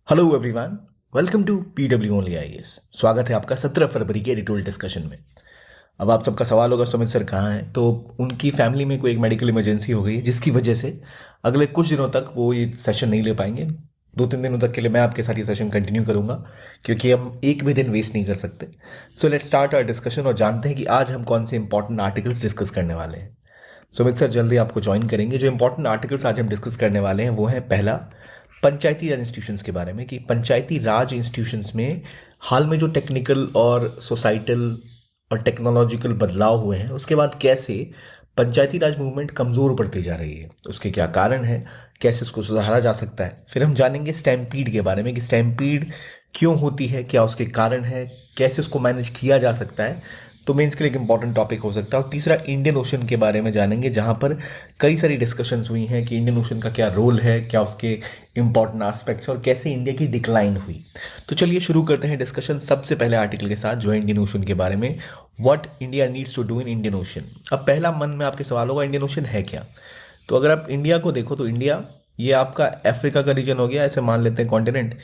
Hello everyone, welcome to PW only IAS. स्वागत है आपका 17 फरवरी के एडिटोरियल डिस्कशन में। अब आप सबका सवाल होगा सुमित सर कहाँ हैं। तो उनकी फैमिली में कोई एक मेडिकल इमरजेंसी हो गई है जिसकी वजह से अगले कुछ दिनों तक वो ये सेशन नहीं ले पाएंगे। 2-3 दिनों तक के लिए मैं आपके साथ ये सेशन कंटिन्यू करूंगा क्योंकि हम एक भी दिन वेस्ट नहीं कर सकते। So let start our discussion और जानते हैं कि आज हम कौन से इंपॉर्टेंट आर्टिकल्स डिस्कस करने वाले हैं। सुमित सर जल्दी आपको ज्वाइन करेंगे। जो इंपॉर्टेंट आर्टिकल्स आज हम डिस्कस करने वाले हैं वो है पहला, पंचायती राज इंस्टीट्यूशंस के बारे में कि पंचायती राज इंस्टीट्यूशंस में हाल में जो टेक्निकल और सोसाइटल और टेक्नोलॉजिकल बदलाव हुए हैं उसके बाद कैसे पंचायती राज मूवमेंट कमज़ोर पड़ती जा रही है, उसके क्या कारण है, कैसे उसको सुधारा जा सकता है। फिर हम जानेंगे स्टैम्पीड के बारे में कि स्टैम्पीड क्यों होती है, क्या उसके कारण है, कैसे उसको मैनेज किया जा सकता है। तो मेंस के लिए एक इंपॉर्टेंट टॉपिक हो सकता है। और तीसरा, इंडियन ओशन के बारे में जानेंगे जहां पर कई सारी डिस्कशंस हुई हैं कि इंडियन ओशन का क्या रोल है, क्या उसके इंपॉर्टेंट एस्पेक्ट्स और कैसे इंडिया की डिक्लाइन हुई। तो चलिए शुरू करते हैं डिस्कशन सबसे पहले आर्टिकल के साथ जो है इंडियन ओशन के बारे में। What India needs to do in Indian Ocean. अब पहला मन में आपके सवाल होगा इंडियन ओशन है क्या। तो अगर आप इंडिया को देखो तो इंडिया ये आपका अफ्रीका का रीजन हो गया, ऐसे मान लेते हैं कॉन्टिनेंट,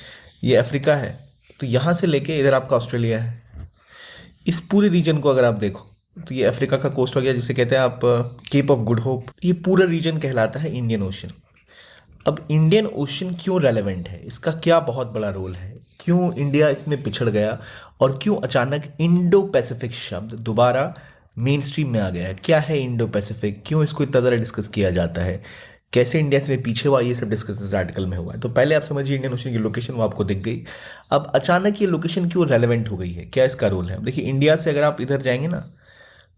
ये अफ्रीका है। तो यहाँ से लेके इधर आपका ऑस्ट्रेलिया है। इस पूरे रीजन को अगर आप देखो तो ये अफ्रीका का कोस्ट हो गया जिसे कहते हैं आप केप ऑफ गुड होप। ये पूरा रीजन कहलाता है इंडियन ओशन। अब इंडियन ओशन क्यों रेलेवेंट है, इसका क्या बहुत बड़ा रोल है, क्यों इंडिया इसमें पिछड़ गया और क्यों अचानक इंडो पैसिफिक शब्द दोबारा मेन स्ट्रीम में आ गया है। क्या है इंडो पैसिफिक, क्यों इसको इतना ज़्यादा डिस्कस किया जाता है, कैसे इंडिया इसमें पीछे हुआ, ये सब डिस्कस इस आर्टिकल में हुआ है। तो पहले आप समझिए इंडियन ओशन की लोकेशन वो आपको दिख गई। अब अचानक ये लोकेशन क्यों रेलेवेंट हो गई है, क्या इसका रोल है। देखिए इंडिया से अगर आप इधर जाएंगे ना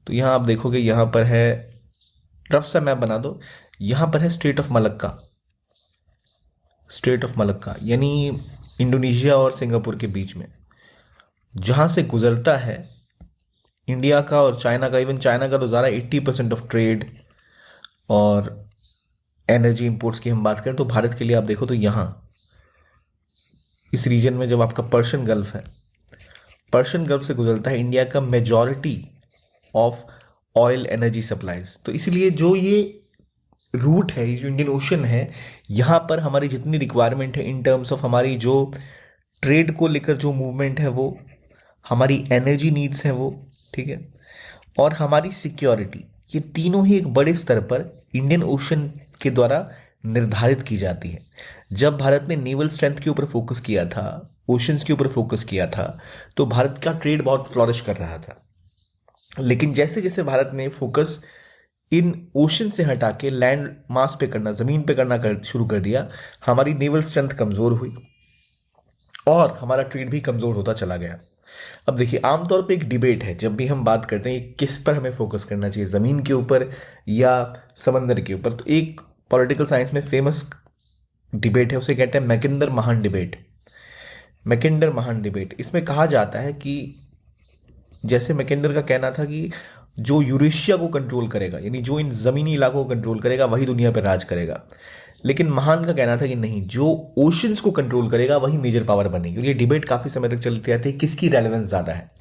तो यहाँ आप देखोगे यहाँ पर है, रफ सा मैप बना दो, यहाँ पर है state of Malacca. State of Malacca यानी इंडोनेशिया और सिंगापुर के बीच में जहाँ से गुजरता है इंडिया का और चाइना का। इवन चाइना का तो ज़्यादा 80% ऑफ ट्रेड और एनर्जी इंपोर्ट्स की हम बात करें तो भारत के लिए आप देखो तो यहाँ इस रीजन में जब आपका पर्शियन गल्फ है, पर्शियन गल्फ से गुजरता है इंडिया का majority of oil energy supplies. तो इसलिए जो ये रूट है, ये जो इंडियन ओशन है, यहाँ पर हमारी जितनी रिक्वायरमेंट है इन टर्म्स ऑफ हमारी जो ट्रेड को लेकर जो मूवमेंट है वो, हमारी एनर्जी नीड्स हैं वो, ठीक है, और हमारी सिक्योरिटी, ये तीनों ही एक बड़े स्तर पर इंडियन ओशन के द्वारा निर्धारित की जाती है। जब भारत ने नेवल स्ट्रेंथ के ऊपर फोकस किया था, ओशंस के ऊपर फोकस किया था, तो भारत का ट्रेड बहुत फ्लॉरिश कर रहा था। लेकिन जैसे जैसे भारत ने फोकस इन ओशन से हटा के लैंड मास पे करना, जमीन पे करना शुरू कर दिया, हमारी नेवल स्ट्रेंथ कमजोर हुई और हमारा ट्रेड भी कमजोर होता चला गया। अब देखिए आमतौर पे एक डिबेट है जब भी हम बात करते हैं किस पर हमें फोकस करना चाहिए, जमीन के ऊपर या समंदर के ऊपर। तो एक पॉलिटिकल साइंस में फेमस डिबेट है, उसे कहते हैं मैकिंडर महान डिबेट। मैकिंडर महान डिबेट, इसमें कहा जाता है कि जैसे मैकिंडर का कहना था कि जो यूरेशिया को कंट्रोल करेगा, यानी जो इन जमीनी इलाकों को कंट्रोल करेगा वही दुनिया पर राज करेगा। लेकिन महान का कहना था कि नहीं, जो ओशंस को कंट्रोल करेगा वही मेजर पावर बनेगी। और ये डिबेट काफी समय तक चलती रहती है किसकी रेलेवेंस ज्यादा है।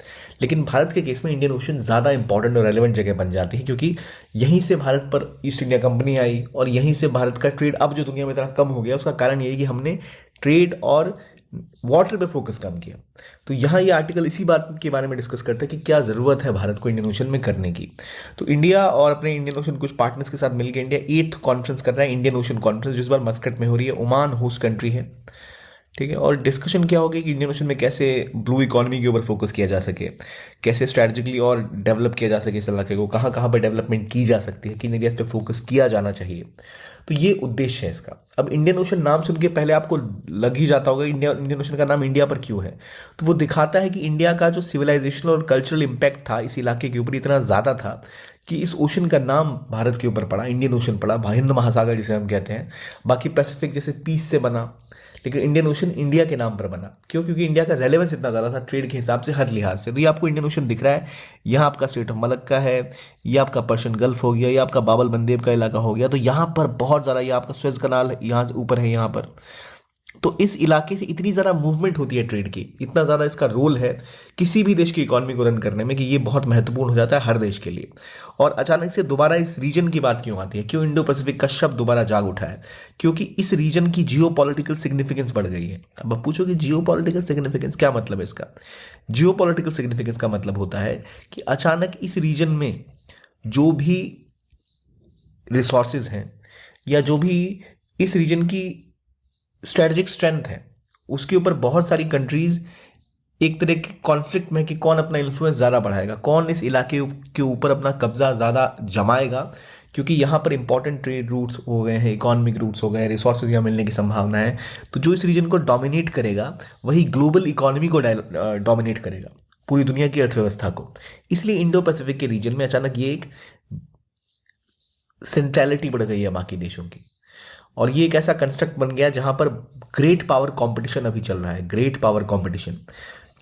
लेकिन भारत के केस में इंडियन ओशन ज्यादा इंपॉर्टेंट और रेलेवेंट जगह बन जाती है क्योंकि यहीं से भारत पर ईस्ट इंडिया कंपनी आई और यहीं से भारत का ट्रेड अब जो दुनिया में इतना कम हो गया, उसका कारण यही कि हमने ट्रेड और वाटर पे फोकस कम किया। तो यहाँ ये आर्टिकल इसी बात के बारे में डिस्कस करता है कि क्या ज़रूरत है भारत को इंडियन ओशन में करने की। तो इंडिया और अपने इंडियन ओशन कुछ पार्टनर्स के साथ मिलकर इंडिया 8th कॉन्फ्रेंस कर रहा है, इंडियन ओशन कॉन्फ्रेंस, जिस बार मस्कट में हो रही है। ओमान होस्ट कंट्री है, ठीक है। और डिस्कशन क्या होगी कि इंडियन ओशन में कैसे ब्लू इकोनॉमी के ऊपर फोकस किया जा सके, कैसे स्ट्रैटेजिकली और डेवलप किया जा सके इस इलाके को, कहाँ कहाँ पर डेवलपमेंट की जा सकती है, किन एरियाज पे फोकस किया जाना चाहिए। तो ये उद्देश्य है इसका। अब इंडियन ओशन नाम सुन के पहले आपको लग ही जाता होगा इंडियन ओशन का नाम इंडिया पर क्यों है। तो वो दिखाता है कि इंडिया का जो सिविलाइजेशनल और कल्चरल इम्पैक्ट था इस इलाके के ऊपर इतना ज़्यादा था कि इस ओशन का नाम भारत के ऊपर पड़ा, इंडियन ओशन पड़ा, हिंद महासागर जिसे हम कहते हैं। बाकी पैसिफिक जैसे पीस से बना, लेकिन इंडियन ओशन इंडिया के नाम पर बना। क्यों? क्योंकि इंडिया का रेलेवेंस इतना ज़्यादा था ट्रेड के हिसाब से, हर लिहाज से। तो ये आपको इंडियन ओशन दिख रहा है, यहाँ आपका स्टेट ऑफ मलक्का है, ये आपका पर्शियन गल्फ हो गया, ये आपका बाबल बंदेब का इलाका हो गया। तो यहाँ पर बहुत ज़्यादा, ये आपका स्वेज कनाल यहाँ से ऊपर है, यहाँ पर तो इस इलाके से इतनी ज़्यादा मूवमेंट होती है ट्रेड की, इतना ज़्यादा इसका रोल है किसी भी देश की इकोनॉमी को रन करने में कि ये बहुत महत्वपूर्ण हो जाता है हर देश के लिए। और अचानक से दोबारा इस रीजन की बात क्यों आती है, क्यों इंडो पैसिफिक का शब्द दोबारा जाग उठा है? क्योंकि इस रीजन की जियो पॉलिटिकल सिग्निफिकेंस बढ़ गई है। अब आप पूछोगे जियो पॉलिटिकल सिग्निफिकेंस क्या मतलब है इसका? जियो पॉलिटिकल सिग्निफिकेंस का मतलब होता है कि अचानक इस रीजन में जो भी रिसोर्सेज हैं या जो भी इस रीजन की स्ट्रेटजिक स्ट्रेंथ है, उसके ऊपर बहुत सारी कंट्रीज एक तरह के कॉन्फ्लिक्ट में कि कौन अपना इन्फ्लुएंस ज़्यादा बढ़ाएगा, कौन इस इलाके के ऊपर अपना कब्जा ज़्यादा जमाएगा। क्योंकि यहाँ पर इंपॉर्टेंट ट्रेड रूट्स हो गए हैं, इकोनॉमिक रूट्स हो गए हैं, रिसोर्सेज यहाँ मिलने की संभावना है। तो जो इस रीजन को डोमिनेट करेगा वही ग्लोबल इकोनॉमी को डोमिनेट करेगा, पूरी दुनिया की अर्थव्यवस्था को। इसलिए इंडो पैसिफिक के रीजन में अचानक ये एक सेंट्रलिटी बढ़ गई है बाकी देशों की, और ये एक ऐसा कंस्ट्रक्ट बन गया जहां पर ग्रेट पावर कंपटीशन अभी चल रहा है। ग्रेट पावर कंपटीशन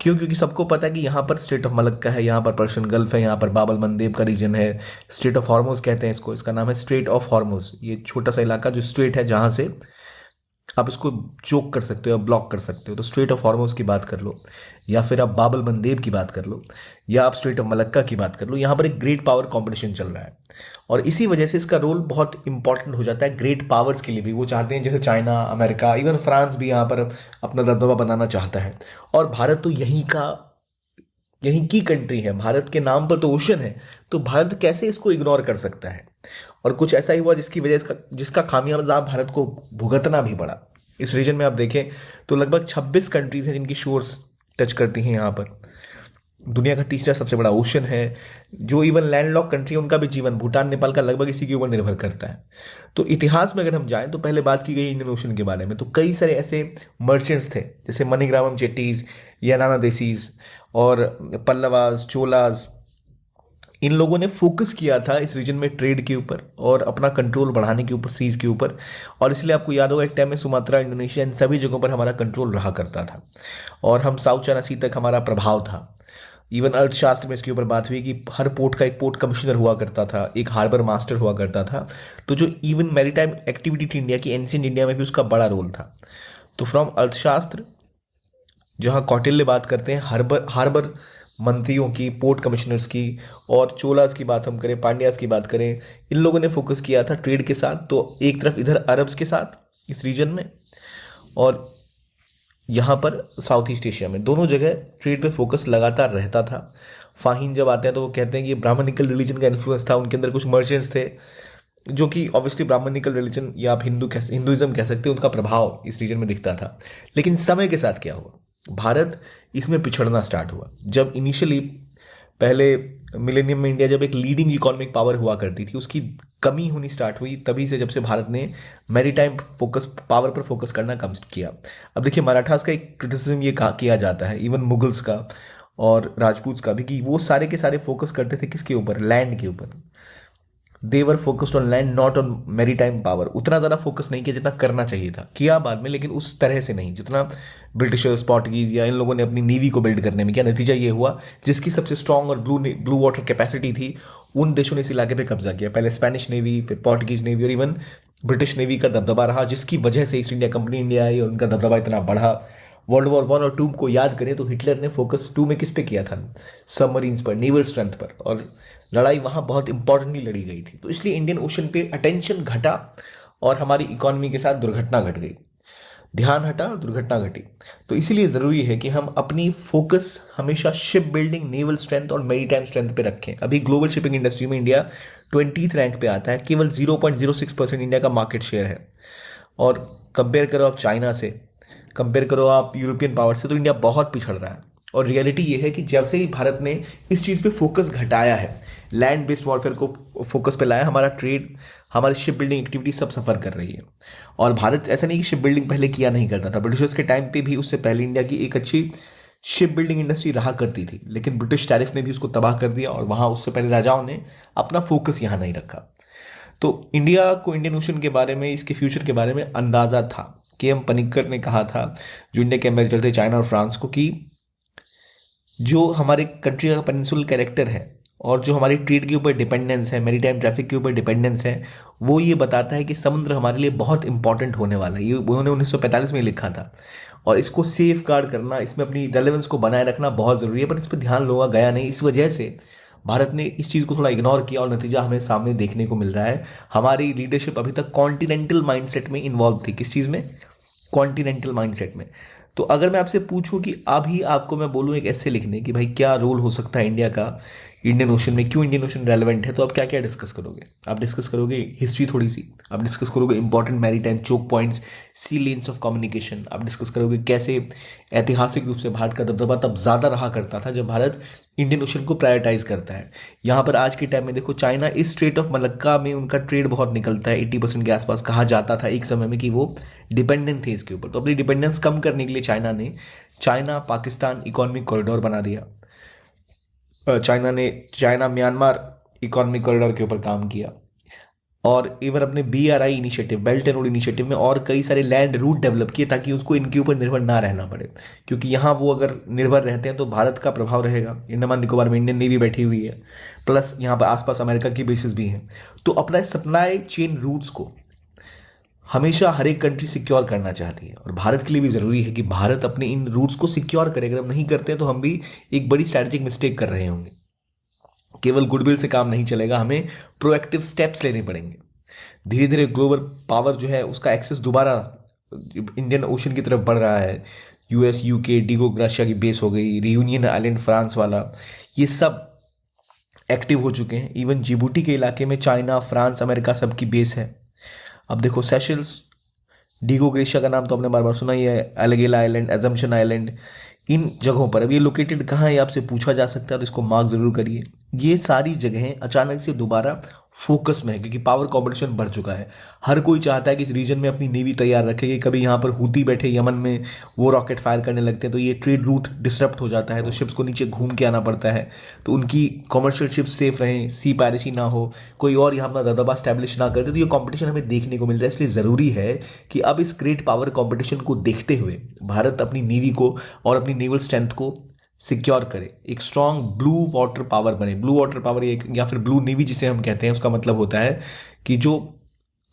क्यों? क्योंकि सबको पता है कि यहाँ पर स्ट्रेट ऑफ मलक्का है, यहाँ पर पर्शियन गल्फ है, यहाँ पर बाब अल मंदेब का रीजन है, स्ट्रेट ऑफ हॉर्मुज कहते हैं इसको, इसका नाम है स्ट्रेट ऑफ हॉर्मुज। ये छोटा सा इलाका जो स्ट्रेट है जहाँ से आप इसको चोक कर सकते हो, ब्लॉक कर सकते हो। तो स्ट्रेट ऑफ हॉर्मुज की बात कर लो, या फिर आप बाब अल मंदेब की बात कर लो, या आप स्ट्रेट ऑफ मलक्का की बात कर लो। यहाँ पर एक ग्रेट पावर कंपटीशन चल रहा है, और इसी वजह से इसका रोल बहुत इंपॉर्टेंट हो जाता है ग्रेट पावर्स के लिए भी। वो चाहते हैं, जैसे चाइना, अमेरिका, इवन फ्रांस भी यहाँ पर अपना दबदबा बनाना चाहता है। और भारत तो यहीं की कंट्री है, भारत के नाम पर तो ओशन है, तो भारत कैसे इसको इग्नोर कर सकता है? और कुछ ऐसा ही हुआ जिसकी वजह जिसका खामियाजा भारत को भुगतना भी पड़ा। इस रीजन में आप देखें तो लगभग 26 कंट्रीज हैं जिनकी शोर्स टच करती हैं यहाँ पर। दुनिया का तीसरा सबसे बड़ा ओशन है, जो इवन लैंडलॉक कंट्री है उनका भी जीवन, भूटान, नेपाल का, लगभग इसी के ऊपर निर्भर करता है। तो इतिहास में अगर हम जाएं तो पहले बात की गई इंडियन ओशन के बारे में, तो कई सारे ऐसे मर्चेंट्स थे जैसे मणिग्रामम चेट्टीज, यानाना देसीज और पल्लवास, चोलास। इन लोगों ने फोकस किया था इस रीजन में ट्रेड के ऊपर और अपना कंट्रोल बढ़ाने के ऊपर, सीज के ऊपर। और इसलिए आपको याद होगा एक टाइम में सुमात्रा, इंडोनेशिया, इन सभी जगहों पर हमारा कंट्रोल रहा करता था, और हम साउथ चाइना सी तक हमारा प्रभाव था। इवन अर्थशास्त्र में इसके ऊपर बात हुई कि हर पोर्ट का एक पोर्ट कमिश्नर हुआ करता था, एक हार्बर मास्टर हुआ करता था। तो जो इवन मैरीटाइम एक्टिविटी थी इंडिया की, एंशिएंट इंडिया में भी उसका बड़ा रोल था। तो फ्रॉम अर्थशास्त्र, जहाँ कौटिल्य बात करते हैं हार्बर मंत्रियों की, पोर्ट कमिश्नर्स की, और चोलास की बात हम करें, पांड्यास की बात करें, इन लोगों ने फोकस किया था ट्रेड के साथ। तो एक तरफ इधर अरब्स के साथ इस रीजन में, और यहाँ पर साउथ ईस्ट एशिया में, दोनों जगह ट्रेड पे फोकस लगातार रहता था। फाहीन जब आते हैं तो वो कहते हैं कि ब्राह्मणिकल रिलीजन का इन्फ्लुएंस था, उनके अंदर कुछ मर्चेंट्स थे जो कि ऑब्वियसली ब्राह्मणिकल रिलीजन या आप हिंदुइज्म कह सकते हैं, उनका प्रभाव इस रीजन में दिखता था। लेकिन समय के साथ क्या हुआ, भारत इसमें पिछड़ना स्टार्ट हुआ। जब इनिशियली पहले मिलेनियम में इंडिया जब एक लीडिंग इकोनॉमिक पावर हुआ करती थी, उसकी कमी होनी स्टार्ट हुई तभी से, जब से भारत ने मैरीटाइम फोकस, पावर पर फोकस करना कम किया। अब देखिए, मराठास का एक क्रिटिसिज्म ये किया जाता है, इवन मुगल्स का और राजपूत का भी, कि वो सारे के सारे फोकस करते थे किसके ऊपर, लैंड के ऊपर। They were focused on land, not on maritime power. उतना ज़्यादा फोकस नहीं किया जितना करना चाहिए था, किया बाद में, लेकिन उस तरह से नहीं जितना ब्रिटिशर्स, पोर्टुगीज या इन लोगों ने अपनी नेवी को बिल्ड करने में। क्या नतीजा ये हुआ, जिसकी सबसे स्ट्रांग और ब्लू वाटर कैपेसिटी थी, उन देशों ने इस इलाके पे कब्जा किया। पहले स्पेनिश नेवी, फिर पोर्टुगीज नेवी और इवन ब्रिटिश नेवी का दबदबा रहा, जिसकी वजह से east India company India I और उनका दबदबा इतना बढ़ा। वर्ल्ड वॉर 1 और 2 को याद करें तो हिटलर ने फोकस 2 में किस पे किया था, सबमरीन्स पर, नेवल स्ट्रेंथ पर, और लड़ाई वहाँ बहुत इंपॉर्टेंटली लड़ी गई थी। तो इसलिए इंडियन ओशन पे अटेंशन घटा और हमारी इकोनॉमी के साथ दुर्घटना घट गई, ध्यान हटा, दुर्घटना घटी। तो इसीलिए ज़रूरी है कि हम अपनी फोकस हमेशा शिप बिल्डिंग, नेवल स्ट्रेंथ और मेरीटाइम स्ट्रेंथ पे रखें। अभी ग्लोबल शिपिंग इंडस्ट्री में इंडिया 20th रैंक पे आता है, केवल 0.06% इंडिया का मार्केट शेयर है। और कंपेयर करो आप चाइना से, कंपेयर करो आप यूरोपियन पावर से, तो इंडिया बहुत पिछड़ रहा है। और रियलिटी ये है कि जब से ही भारत ने इस चीज़ पे फोकस घटाया है, लैंड बेस्ड वॉरफेयर को फोकस पे लाया, हमारा ट्रेड, हमारी शिप बिल्डिंग एक्टिविटी सब सफ़र कर रही है। और भारत ऐसा नहीं कि शिप बिल्डिंग पहले किया नहीं करता था, ब्रिटिशर्स के टाइम पे भी उससे पहले इंडिया की एक अच्छी शिप बिल्डिंग इंडस्ट्री रहा करती थी, लेकिन ब्रिटिश टैरिफ ने भी उसको तबाह कर दिया और वहाँ उससे पहले राजाओं ने अपना फोकस यहाँ नहीं रखा। तो इंडिया को इंडियन ओशन के बारे में, इसके फ्यूचर के बारे में अंदाज़ा था। के.एम. पनिक्कर ने कहा था, जो इंडिया के एम्बेसडर थे चाइना और फ्रांस को, कि जो हमारे कंट्री का पेनिनसुलर कैरेक्टर है और जो हमारी ट्रेड के ऊपर डिपेंडेंस है, मैरीटाइम ट्रैफिक के ऊपर डिपेंडेंस है, वो ये बताता है कि समुद्र हमारे लिए बहुत इंपॉर्टेंट होने वाला है। ये उन्होंने 1945 में लिखा था। और इसको सेफ गार्ड करना, इसमें अपनी रेलेवेंस को बनाए रखना बहुत ज़रूरी है, पर इस पर ध्यान लोगों का गया नहीं। इस वजह से भारत ने इस चीज़ को थोड़ा इग्नोर किया और नतीजा हमें सामने देखने को मिल रहा है। हमारी लीडरशिप अभी तक कॉन्टिनेंटल माइंडसेट में इन्वॉल्व थी। किस चीज़ में? कॉन्टिनेंटल माइंडसेट में। तो अगर मैं आपसे पूछूं कि अभी आपको मैं बोलूं एक ऐसे लिखने कि भाई क्या रोल हो सकता है इंडिया का इंडियन ओशन में, क्यों इंडियन ओशन रेलेवेंट है, तो आप क्या क्या डिस्कस करोगे? आप डिस्कस करोगे हिस्ट्री थोड़ी सी, आप डिस्कस करोगे important maritime choke points, sea lanes of communication, आप डिस्कस करोगे कैसे ऐतिहासिक रूप से भारत का दबदबा तब ज़्यादा रहा करता था जब भारत इंडियन ओशन को प्रायोरिटाइज करता है। यहाँ पर आज के टाइम में देखो, चाइना इस स्ट्रेट ऑफ मलक्का में उनका ट्रेड बहुत निकलता है, 80% के आसपास कहा जाता था एक समय में कि वो डिपेंडेंट थे इसके ऊपर। तो अपनी डिपेंडेंस कम करने के लिए चाइना पाकिस्तान इकोनॉमिक कॉरिडोर बना दिया। चाइना म्यांमार इकोनॉमिक कॉरिडोर के ऊपर काम किया, और इवन अपने BRI initiative, belt and road initiative में और कई सारे लैंड रूट डेवलप किए ताकि उसको इनके ऊपर निर्भर ना रहना पड़े, क्योंकि यहाँ वो अगर निर्भर रहते हैं तो भारत का प्रभाव रहेगा। अंडमान निकोबार में इंडियन नेवी बैठी हुई है, प्लस यहाँ पर आसपास अमेरिका की बेसिस भी हैं। तो अपना सप्लाई चेन रूट्स को हमेशा हर एक कंट्री सिक्योर करना चाहती है, और भारत के लिए भी ज़रूरी है कि भारत अपने इन रूट्स को सिक्योर करे। अगर हम नहीं करते हैं तो हम भी एक बड़ी स्ट्रैटेजिक मिस्टेक कर रहे होंगे। केवल गुडविल से काम नहीं चलेगा, हमें प्रोएक्टिव स्टेप्स लेने पड़ेंगे। धीरे धीरे ग्लोबल पावर जो है उसका एक्सेस दोबारा इंडियन ओशन की तरफ बढ़ रहा है। US UK डिगो ग्राशिया की बेस हो गई, रियूनियन आइलैंड फ्रांस वाला, ये सब एक्टिव हो चुके हैं। इवन जिबूटी के इलाके में चाइना, फ्रांस, अमेरिका सब की बेस है। अब देखो सेशल्स, डिगो ग्रेशिया का नाम तो आपने बार बार सुना ही है, एलिगेला आइलैंड, एजम्पशन आइलैंड, इन जगहों पर अब ये लोकेटेड कहाँ है, आपसे पूछा जा सकता है, तो इसको मार्क जरूर करिए। ये सारी जगहें अचानक से दोबारा फोकस में है क्योंकि पावर कॉम्पिटिशन बढ़ चुका है। हर कोई चाहता है कि इस रीजन में अपनी नेवी तैयार रखे कि कभी यहाँ पर हूती बैठे यमन में, वो रॉकेट फायर करने लगते हैं तो ये ट्रेड रूट डिस्टर्ब हो जाता है, तो शिप्स को नीचे घूम के आना पड़ता है, तो उनकी कॉमर्शियल शिप्स सेफ रहें, सी पायरेसी ना हो, कोई और यहाँ अपना दबदबा स्टैब्लिश ना करे। तो ये कॉम्पिटिशन हमें देखने को मिल रहा है। इसलिए ज़रूरी है कि अब इस ग्रेट पावर कॉम्पिटिशन को देखते हुए भारत अपनी नेवी को और अपनी नेवल स्ट्रेंथ को सिक्योर करे, एक स्ट्रांग ब्लू वाटर पावर बने। ब्लू वाटर पावर या फिर ब्लू नेवी जिसे हम कहते हैं, उसका मतलब होता है कि जो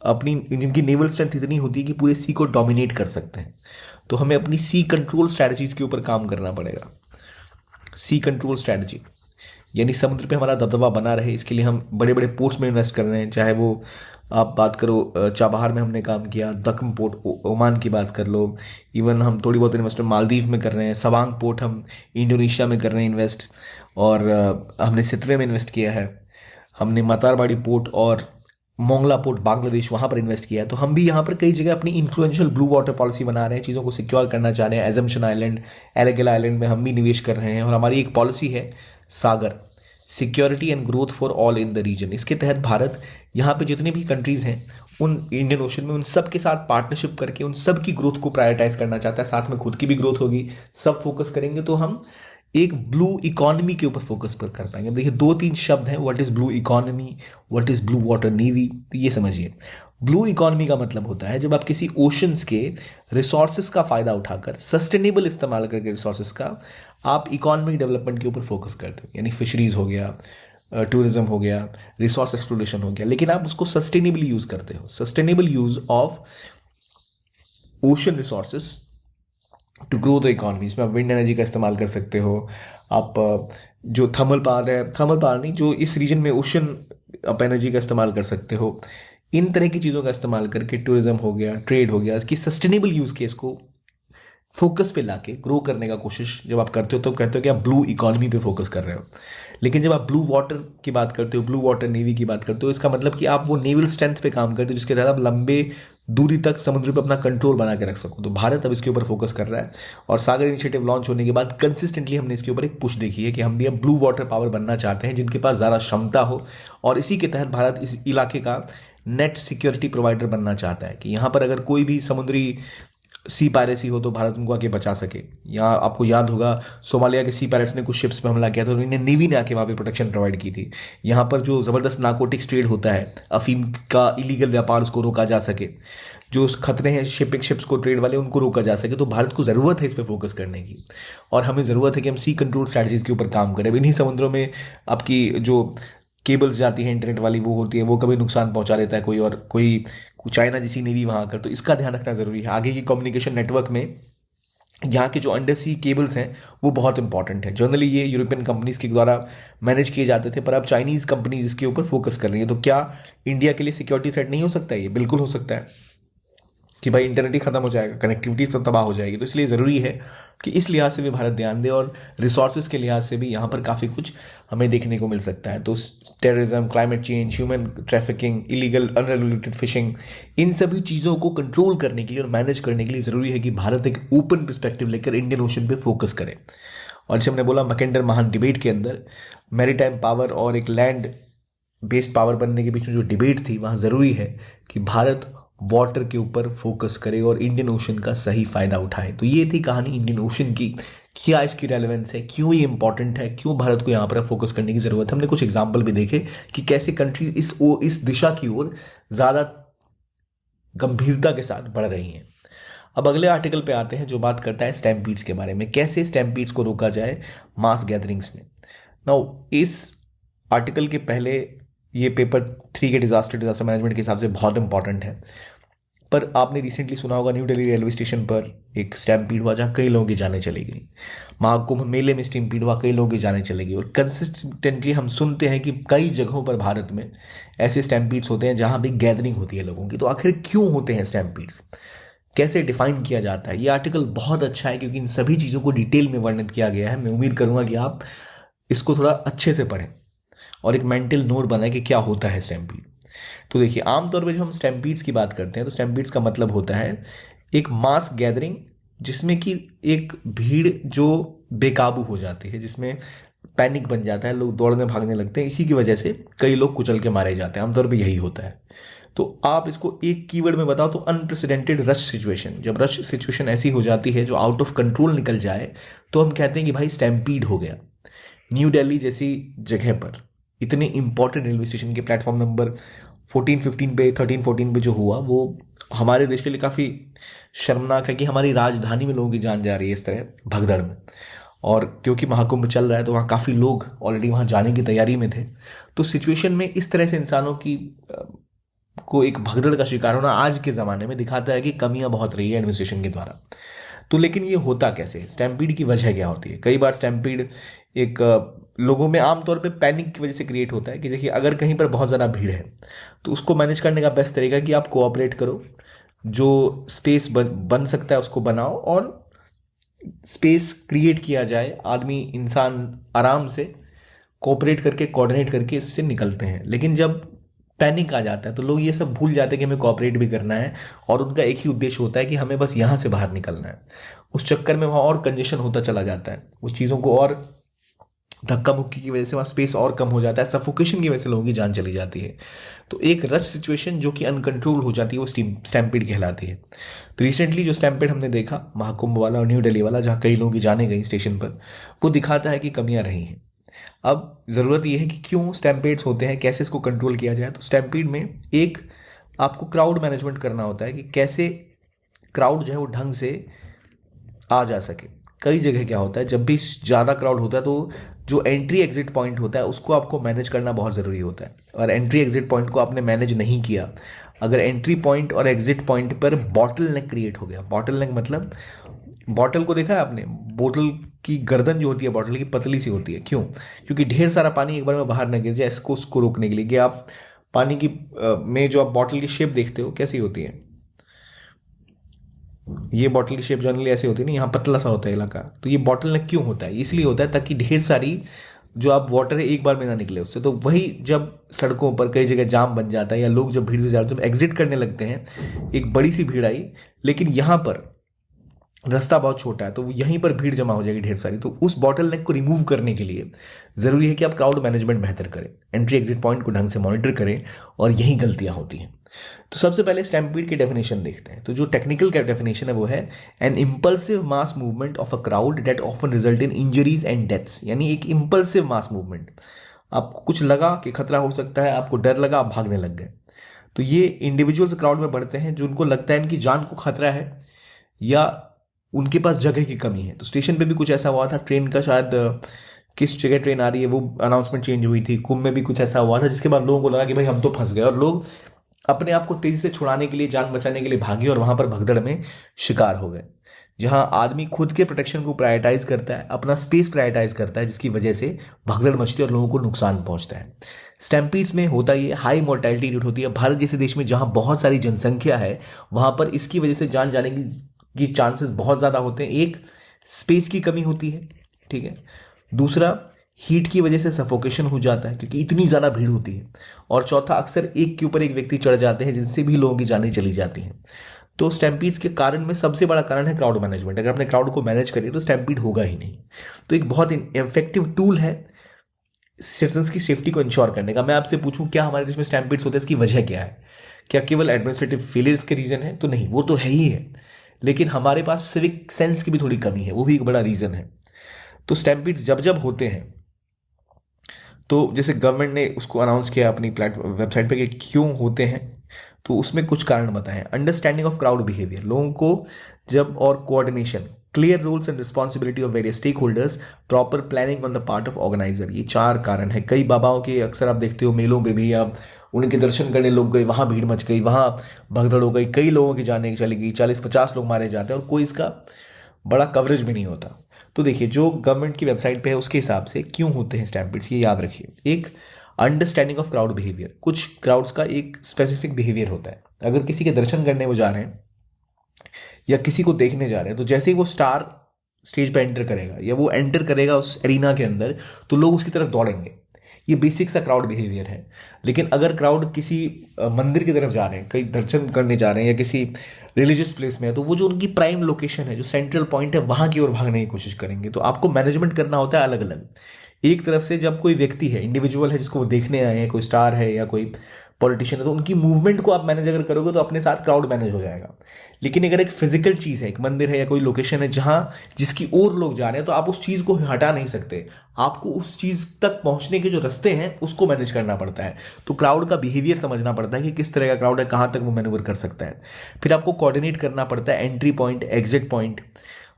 अपनी जिनकी नेवल स्ट्रेंथ इतनी होती है कि पूरे सी को डोमिनेट कर सकते हैं। तो हमें अपनी सी कंट्रोल स्ट्रैटेजीज के ऊपर काम करना पड़ेगा। सी कंट्रोल स्ट्रैटेजी यानी समुद्र पे हमारा दबदबा बना रहे, इसके लिए हम बड़े बड़े पोर्ट्स में इन्वेस्ट कर रहे हैं। चाहे वो आप बात करो चाबहार में हमने काम किया, दक्कन पोर्ट ओमान की बात कर लो, इवन हम थोड़ी बहुत इन्वेस्टमेंट मालदीव में कर रहे हैं, सवांग पोर्ट हम इंडोनेशिया में कर रहे हैं इन्वेस्ट, और हमने सितवे में इन्वेस्ट किया है, हमने मतारवाड़ी पोर्ट और मोंगला पोर्ट बांग्लादेश वहाँ पर इन्वेस्ट किया है। तो हम भी यहाँ पर कई जगह अपनी इन्फ्लुएंशियल ब्लू वाटर पॉलिसी बना रहे हैं, चीज़ों को सिक्योर करना चाह रहे हैं। एजम्पशन आइलैंड, एलेगेला आइलैंड में हम भी निवेश कर रहे हैं, और हमारी एक पॉलिसी है Sagar, security and growth for all in the region. इसके तहत भारत यहाँ पे जितने भी कंट्रीज़ हैं उन इंडियन ओशन में, उन सब के साथ पार्टनरशिप करके उन सब की ग्रोथ को प्रायोरिटाइज करना चाहता है। साथ में खुद की भी ग्रोथ होगी, सब फोकस करेंगे तो हम एक ब्लू इकोनॉमी के ऊपर फोकस पर कर पाएंगे। देखिए 2-3 शब्द हैं, what is blue economy, what is blue water navy, तो ये समझिए। ब्लू इकोनॉमी का मतलब होता है जब आप किसी ओशंस के रिसोर्सेज का फ़ायदा उठाकर सस्टेनेबल इस्तेमाल करके रिसोर्सेज का आप इकोनॉमिक डेवलपमेंट के ऊपर फोकस करते हो, यानी फिशरीज़ हो गया, टूरिज्म हो गया, रिसोर्स एक्सप्लोरेशन हो गया, लेकिन आप उसको सस्टेनेबली यूज़ करते हो। Sustainable use of ocean resources to grow the economy. इसमें आप विंड एनर्जी का इस्तेमाल कर सकते हो, आप जो थर्मल पावर नहीं, जो इस रीजन में ओशन आप एनर्जी का इस्तेमाल कर सकते हो। इन तरह की चीज़ों का इस्तेमाल करके टूरिज्म हो गया, ट्रेड हो गया, इसकी सस्टेनेबल यूज़ केस को फोकस पे लाके ग्रो करने का कोशिश जब आप करते हो तो कहते हो कि आप ब्लू इकोनॉमी पे फोकस कर रहे हो। लेकिन जब आप ब्लू वाटर की बात करते हो, ब्लू वाटर नेवी की बात करते हो, इसका मतलब कि आप वो नेवल स्ट्रेंथ पे काम करते हो जिसके तहत आप लंबे दूरी तक समुद्र पे अपना कंट्रोल बना के रख सको। तो भारत अब इसके ऊपर फोकस कर रहा है, और सागर इनिशिएटिव लॉन्च होने के बाद कंसिस्टेंटली हमने इसके ऊपर एक पुश देखी है कि हम भी अब ब्लू वाटर पावर बनना चाहते हैं जिनके पास ज़्यादा क्षमता हो, और इसी के तहत भारत इस इलाके का नेट सिक्योरिटी प्रोवाइडर बनना चाहता है कि यहाँ पर अगर कोई भी समुद्री सी पायरेसी हो तो भारत उनको आके बचा सके। यहाँ आपको याद होगा सोमालिया के सी पायरेट्स ने कुछ शिप्स पे हमला किया था, तो इन्हें नेवी ने आके वहाँ पे प्रोटेक्शन प्रोवाइड की थी। यहाँ पर जो ज़बरदस्त नार्कोटिक्स ट्रेड होता है, अफीम का इलीगल व्यापार, उसको रोका जा सके। जो खतरे हैं शिपिंग शिप्स को, ट्रेड वाले, उनको रोका जा सके। तो भारत को ज़रूरत है इस पर फोकस करने की, और हमें ज़रूरत है कि हम सी कंट्रोल स्ट्रैटेजीज के ऊपर काम करें। अब इन्हीं समुद्रों में आपकी जो केबल्स जाती हैं इंटरनेट वाली, वो होती है, वो कभी नुकसान पहुंचा देता है कोई, और कोई चाइना जैसी नेवी वहाँ आकर, तो इसका ध्यान रखना ज़रूरी है। आगे की कम्युनिकेशन नेटवर्क में यहाँ के जो अंडर सी केबल्स हैं वो बहुत इंपॉर्टेंट है। जनरली ये यूरोपियन कंपनीज के द्वारा मैनेज किए जाते थे, पर अब चाइनीज़ कंपनीज इसके ऊपर फोकस कर रही है। तो क्या इंडिया के लिए सिक्योरिटी थ्रेट नहीं हो सकता है? ये बिल्कुल हो सकता है कि भाई इंटरनेट ही खत्म हो जाएगा, कनेक्टिविटी सब तबाह हो जाएगी। तो इसलिए ज़रूरी है कि इस लिहाज से भी भारत ध्यान दे, और रिसोर्सेज के लिहाज से भी यहाँ पर काफ़ी कुछ हमें देखने को मिल सकता है। तो terrorism, climate change, human trafficking, illegal unregulated fishing, इन सभी चीज़ों को कंट्रोल करने के लिए और मैनेज करने के लिए ज़रूरी है कि भारत एक ओपन पर्सपेक्टिव लेकर इंडियन ओशन पर फोकस करे। और जैसे हमने बोला, मैकेंडर महान डिबेट के अंदर मैरीटाइम पावर और एक लैंड बेस्ड पावर बनने के बीच में जो डिबेट थी, वहाँ ज़रूरी है कि भारत वाटर के ऊपर फोकस करे और इंडियन ओशन का सही फायदा उठाए। तो ये थी कहानी इंडियन ओशन की, क्या इसकी रेलेवेंस है, क्यों ये इंपॉर्टेंट है, क्यों भारत को यहाँ पर फोकस करने की ज़रूरत है। हमने कुछ एग्जाम्पल भी देखे कि कैसे कंट्रीज इस दिशा की ओर ज़्यादा गंभीरता के साथ बढ़ रही हैं। अब अगले आर्टिकल पे आते हैं जो बात करता है स्टैम्पीड्स के बारे में, कैसे स्टैम्पीड्स को रोका जाए मास गैदरिंग्स में। नाउ इस आर्टिकल के पहले ये पेपर 3 के डिजास्टर मैनेजमेंट के हिसाब से बहुत इंपॉर्टेंट है, पर आपने रिसेंटली सुना होगा न्यू दिल्ली रेलवे स्टेशन पर एक स्टैम्पीड हुआ जहाँ कई लोगों की जानें चली गई। महाकुंभ मेले में स्टैम्पीड हुआ, कई लोगों की जानें चली गई। और कंसिस्टेंटली हम सुनते हैं कि कई जगहों पर भारत में ऐसे स्टैम्पीड्स होते हैं जहाँ भी गैदरिंग होती है लोगों की। तो आखिर क्यों होते हैं स्टैम्पीड्स, कैसे डिफाइन किया जाता है? ये आर्टिकल बहुत अच्छा है क्योंकि इन सभी चीज़ों को डिटेल में वर्णित किया गया है। मैं उम्मीद करूँगा कि आप इसको थोड़ा अच्छे से पढ़ें और एक मेंटल नोट बनाएं कि क्या होता है स्टैम्पीड। तो देखिए, आमतौर पे जब हम स्टैम्पीड्स की बात करते हैं तो स्टैम्पीड्स का मतलब होता है एक मास गैदरिंग जिसमें कि एक भीड़ जो बेकाबू हो जाती है, जिसमें पैनिक बन जाता है, लोग दौड़ने भागने लगते हैं, इसी की वजह से कई लोग कुचल के मारे जाते हैं। आमतौर पे यही होता है। तो आप इसको एक कीवर्ड में बताओ तो अनप्रेसिडेंटेड रश सिचुएशन। जब रश सिचुएशन ऐसी हो जाती है जो आउट ऑफ कंट्रोल निकल जाए तो हम कहते हैं कि भाई स्टैम्पीड हो गया। न्यू दिल्ली जैसी जगह पर इतने इंपॉर्टेंट रेलवे स्टेशन के प्लेटफॉर्म नंबर 14-15 पे, 13-14 पे जो हुआ, वो हमारे देश के लिए काफ़ी शर्मनाक है कि हमारी राजधानी में लोगों की जान जा रही है इस तरह भगदड़ में। और क्योंकि महाकुंभ चल रहा है तो वहाँ काफ़ी लोग ऑलरेडी वहाँ जाने की तैयारी में थे। तो सिचुएशन में इस तरह से इंसानों की को एक भगदड़ का शिकार होना आज के ज़माने में दिखाता है कि कमियां बहुत रही है एडमिनिस्ट्रेशन के द्वारा। तो लेकिन ये होता कैसे, स्टैम्पीड की वजह क्या होती है? कई बार स्टैम्पीड एक लोगों में आमतौर पे पैनिक की वजह से क्रिएट होता है कि देखिए, अगर कहीं पर बहुत ज़्यादा भीड़ है तो उसको मैनेज करने का बेस्ट तरीका है कि आप कोऑपरेट करो, जो स्पेस बन सकता है उसको बनाओ और स्पेस क्रिएट किया जाए। आदमी, इंसान आराम से कोऑपरेट करके, कोऑर्डिनेट करके इससे निकलते हैं। लेकिन जब पैनिक आ जाता है तो लोग ये सब भूल जाते हैं कि हमें कोऑपरेट भी करना है, और उनका एक ही उद्देश्य होता है कि हमें बस यहाँ से बाहर निकलना है। उस चक्कर में वहाँ और कंजेशन होता चला जाता है, उस चीज़ों को और धक्का मुक्की की वजह से वहाँ स्पेस और कम हो जाता है, सफोकेशन की वजह से लोगों की जान चली जाती है। तो एक रश सिचुएशन जो कि अनकंट्रोल हो जाती है वो स्टैम्पीड कहलाती है। तो रिसेंटली जो स्टैम्पीड हमने देखा, महाकुंभ वाला और न्यू दिल्ली वाला, जहाँ कई लोगों की जाने गई स्टेशन पर, वो दिखाता है कि कमियां रही हैं। अब ज़रूरत यह है कि क्यों स्टैम्पेड्स होते हैं, कैसे इसको कंट्रोल किया जाए। तो स्टैम्पीड में एक आपको क्राउड मैनेजमेंट करना होता है कि कैसे क्राउड जो है वो ढंग से आ जा सके। कई जगह क्या होता है, जब भी ज़्यादा क्राउड होता है तो जो एंट्री एग्जिट पॉइंट होता है उसको आपको मैनेज करना बहुत ज़रूरी होता है। और एंट्री एग्जिट पॉइंट को आपने मैनेज नहीं किया, अगर एंट्री पॉइंट और एग्जिट पॉइंट पर बॉटल नेक क्रिएट हो गया। बॉटल नेक मतलब, बॉटल को देखा है आपने, बोतल की गर्दन जो होती है बॉटल की पतली सी होती है। क्यों? क्योंकि ढेर सारा पानी एक बार में बाहर न गिर जाए, उसको रोकने के लिए। कि आप पानी की में जो आप बॉटल की शेप देखते हो कैसी होती है, ये बॉटल की शेप जनरली ऐसे होती है ना, यहाँ पतला सा होता है इलाका। तो ये बॉटल नेक क्यों होता है? इसलिए होता है ताकि ढेर सारी जो आप वाटर है एक बार में ना निकले उससे। तो वही जब सड़कों पर कई जगह जाम बन जाता है या लोग जब भीड़ से जाते हैं, जब एग्जिट करने लगते हैं, एक बड़ी सी भीड़ आई लेकिन यहाँ पर रास्ता बहुत छोटा है तो यहीं पर भीड़ जमा हो जाएगी ढेर सारी। तो उस बॉटल नेक को रिमूव करने के लिए ज़रूरी है कि आप क्राउड मैनेजमेंट बेहतर करें, एंट्री एग्जिट पॉइंट को ढंग से मॉनिटर करें, और यही गलतियां होती हैं। तो सबसे पहले स्टैम्पीड की डेफिनेशन देखते हैं। तो जो टेक्निकल का डेफिनेशन है वो है N impulsive mass movement of a crowd that often result in injuries and deaths. यानी एक इम्पल्सिव मास मूवमेंट, आपको कुछ लगा कि खतरा हो सकता है, आपको डर लगा, आप भागने लग गए। तो ये इंडिविजुअल्स क्राउड में बढ़ते हैं जो उनको लगता है इनकी जान को खतरा है या उनके पास जगह की कमी है। तो स्टेशन पे भी कुछ ऐसा हुआ था, ट्रेन का शायद किस जगह ट्रेन आ रही है वो अनाउंसमेंट चेंज हुई थी, कुंभ में भी कुछ ऐसा हुआ था, जिसके बाद लोगों को लगा कि भाई हम तो फंस गए, और लोग अपने आप को तेजी से छुड़ाने के लिए, जान बचाने के लिए भागे और वहां पर भगदड़ में शिकार हो गए। जहां आदमी खुद के प्रोटेक्शन को प्रायोरिटाइज करता है, अपना स्पेस प्रायोरिटाइज करता है, जिसकी वजह से भगदड़ मचती है और लोगों को नुकसान पहुंचता है। स्टैम्पीड्स में होता ये हाई मोर्टेलिटी रेट होती है। भारत जैसे देश में जहां बहुत सारी जनसंख्या है वहां पर इसकी वजह से जान जाने की चांसेस बहुत ज़्यादा होते हैं। एक, स्पेस की कमी होती है, ठीक है। दूसरा, हीट की वजह से सफोकेशन हो जाता है क्योंकि इतनी ज़्यादा भीड़ होती है। और चौथा, अक्सर एक के ऊपर एक व्यक्ति चढ़ जाते हैं जिनसे भी लोगों की जानें चली जाती हैं। तो स्टैम्पीड्स के कारण में सबसे बड़ा कारण है क्राउड मैनेजमेंट। अगर अपने क्राउड को मैनेज करिए तो स्टैम्पीड होगा ही नहीं। तो एक बहुत इफेक्टिव टूल है सिटीजन्स की सेफ्टी को इंश्योर करने का। मैं आपसे पूछूं क्या हमारे देश में स्टैम्पीड्स होते हैं, इसकी वजह क्या है? क्या केवल एडमिनिस्ट्रेटिव फेलियर्स के रीजन है? तो नहीं, वो तो है ही है, लेकिन हमारे पास सिविक सेंस की भी थोड़ी कमी है, वो भी एक बड़ा रीजन है। तो स्टैम्पीड्स जब जब होते हैं तो जैसे गवर्नमेंट ने उसको अनाउंस किया अपनी वेबसाइट पे कि क्यों होते हैं, तो उसमें कुछ कारण बताएं। अंडरस्टैंडिंग ऑफ क्राउड बिहेवियर, लोगों को जब, और coordination, clear rules and responsibility of various stakeholders, proper planning on the part of organiser, ये 4 कारण है। कई बाबाओं के अक्सर आप देखते हो मेलों में भी, आप उनके दर्शन करने लोग गए, वहां भीड़ मच गई, वहां भगदड़ हो गई, कई लोगों की जाने चली गई, 40-50 लोग मारे जाते हैं और कोई इसका बड़ा कवरेज भी नहीं होता। तो देखिए, जो गवर्नमेंट की वेबसाइट पे है उसके हिसाब से क्यों होते हैं स्टैम्पीड्स, ये याद रखिए। एक, अंडरस्टैंडिंग ऑफ क्राउड बिहेवियर, कुछ क्राउड्स का एक स्पेसिफिक बिहेवियर होता है। अगर किसी के दर्शन करने वो जा रहे हैं या किसी को देखने जा रहे हैं, तो जैसे ही वो स्टार स्टेज पे एंटर करेगा या वो एंटर करेगा उस एरिना के अंदर, तो लोग उसकी तरफ दौड़ेंगे। ये बेसिक सा क्राउड बिहेवियर है। लेकिन अगर क्राउड किसी मंदिर की तरफ जा रहे हैं, कहीं दर्शन करने जा रहे हैं या किसी रिलीजियस प्लेस में है, तो वो जो उनकी प्राइम लोकेशन है, जो सेंट्रल पॉइंट है, वहां की ओर भागने की कोशिश करेंगे। तो आपको मैनेजमेंट करना होता है अलग अलग। एक तरफ से जब कोई व्यक्ति है, इंडिविजुअल है, जिसको वो देखने आए हैं, कोई स्टार है या कोई पॉलिटिशियन है, तो उनकी मूवमेंट को आप मैनेज अगर करोगे तो अपने साथ क्राउड मैनेज हो जाएगा। लेकिन अगर एक फिजिकल चीज़ है, एक मंदिर है या कोई लोकेशन है जहां जिसकी ओर लोग जा रहे हैं, तो आप उस चीज़ को हटा नहीं सकते। आपको उस चीज़ तक पहुंचने के जो रास्ते हैं उसको मैनेज करना पड़ता है। तो क्राउड का बिहेवियर समझना पड़ता है कि किस तरह का क्राउड है, कहाँ तक वो मैनेवर कर सकता है। फिर आपको कोऑर्डिनेट करना पड़ता है एंट्री पॉइंट, एग्जिट पॉइंट,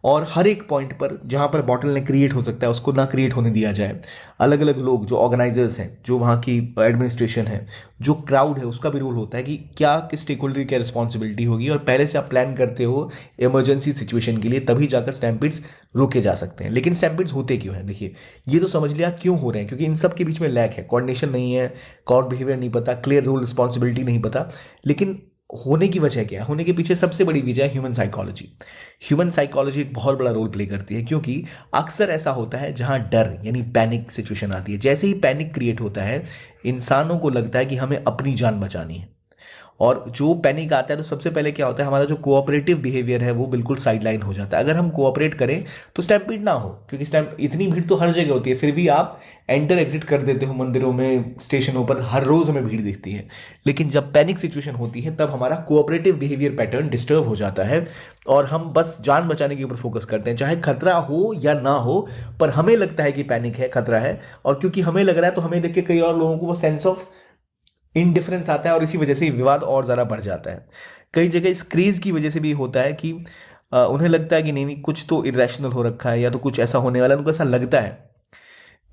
और हर एक पॉइंट पर जहाँ पर बॉटल ने क्रिएट हो सकता है उसको ना क्रिएट होने दिया जाए। अलग अलग लोग, जो ऑर्गेनाइजर्स हैं, जो वहाँ की एडमिनिस्ट्रेशन है, जो क्राउड है, उसका भी रोल होता है कि क्या किस स्टेक होल्डर की क्या रिस्पॉन्सिबिलिटी होगी, और पहले से आप प्लान करते हो इमरजेंसी सिचुएशन के लिए, तभी जाकर स्टैम्पीड्स रोके जा सकते हैं। लेकिन स्टैम्पीड्स होते क्यों हैं? देखिए, ये तो समझ लिया क्यों हो रहे हैं, क्योंकि इन सब के बीच में लैक है, कोऑर्डिनेशन नहीं है, क्राउड बिहेवियर नहीं पता, क्लियर रोल रिस्पॉन्सिबिलिटी नहीं पता। लेकिन होने की वजह क्या है? होने के पीछे सबसे बड़ी वजह है ह्यूमन साइकोलॉजी। ह्यूमन साइकोलॉजी एक बहुत बड़ा रोल प्ले करती है, क्योंकि अक्सर ऐसा होता है जहां डर यानी पैनिक सिचुएशन आती है। जैसे ही पैनिक क्रिएट होता है, इंसानों को लगता है कि हमें अपनी जान बचानी है, और जो पैनिक आता है तो सबसे पहले क्या होता है, हमारा जो कोऑपरेटिव बिहेवियर है वो बिल्कुल साइडलाइन हो जाता है। अगर हम कोऑपरेट करें तो स्टैम्पीड ना हो, क्योंकि इतनी भीड़ तो हर जगह होती है, फिर भी आप एंटर एग्जिट कर देते हो मंदिरों में, स्टेशनों पर हर रोज हमें भीड़ दिखती है। लेकिन जब पैनिक सिचुएशन होती है तब हमारा कोऑपरेटिव बिहेवियर पैटर्न डिस्टर्ब हो जाता है और हम बस जान बचाने के ऊपर फोकस करते हैं, चाहे खतरा हो या ना हो, पर हमें लगता है कि पैनिक है, खतरा है, और क्योंकि हमें लग रहा है तो हमें देख के कई और लोगों को वो सेंस ऑफ इनडिफरेंस आता है और इसी वजह से विवाद और ज़्यादा बढ़ जाता है। कई जगह इस क्रेज की वजह से भी होता है कि उन्हें लगता है कि नहीं नहीं, कुछ तो इरेशनल हो रखा है या तो कुछ ऐसा होने वाला है। उनको ऐसा लगता है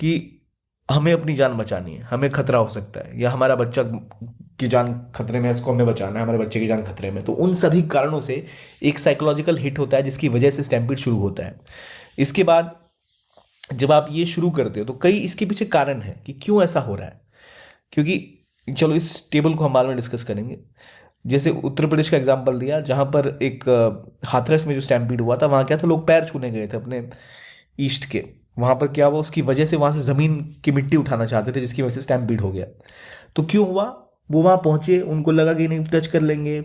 कि हमें अपनी जान बचानी है, हमें खतरा हो सकता है, या हमारा बच्चा की जान खतरे में है, इसको हमें बचाना है, हमारे बच्चे की जान खतरे में। तो उन सभी कारणों से एक साइकोलॉजिकल हिट होता है जिसकी वजह से स्टैम्पीड शुरू होता है। इसके बाद जब आप ये शुरू करते हो तो कई इसके पीछे कारण है कि क्यों ऐसा हो रहा है। क्योंकि चलो इस टेबल को हम बाद में डिस्कस करेंगे। जैसे उत्तर प्रदेश का एग्जांपल दिया, जहां पर एक हाथरस में जो स्टैम्पीड हुआ था, वहां क्या था, लोग पैर छूने गए थे अपने ईस्ट के। वहां पर क्या हुआ, उसकी वजह से वहां से जमीन की मिट्टी उठाना चाहते थे, जिसकी वजह से स्टैम्पीड हो गया। तो क्यों हुआ? वो वहां पहुंचे, उनको लगा कि नहीं टच कर लेंगे,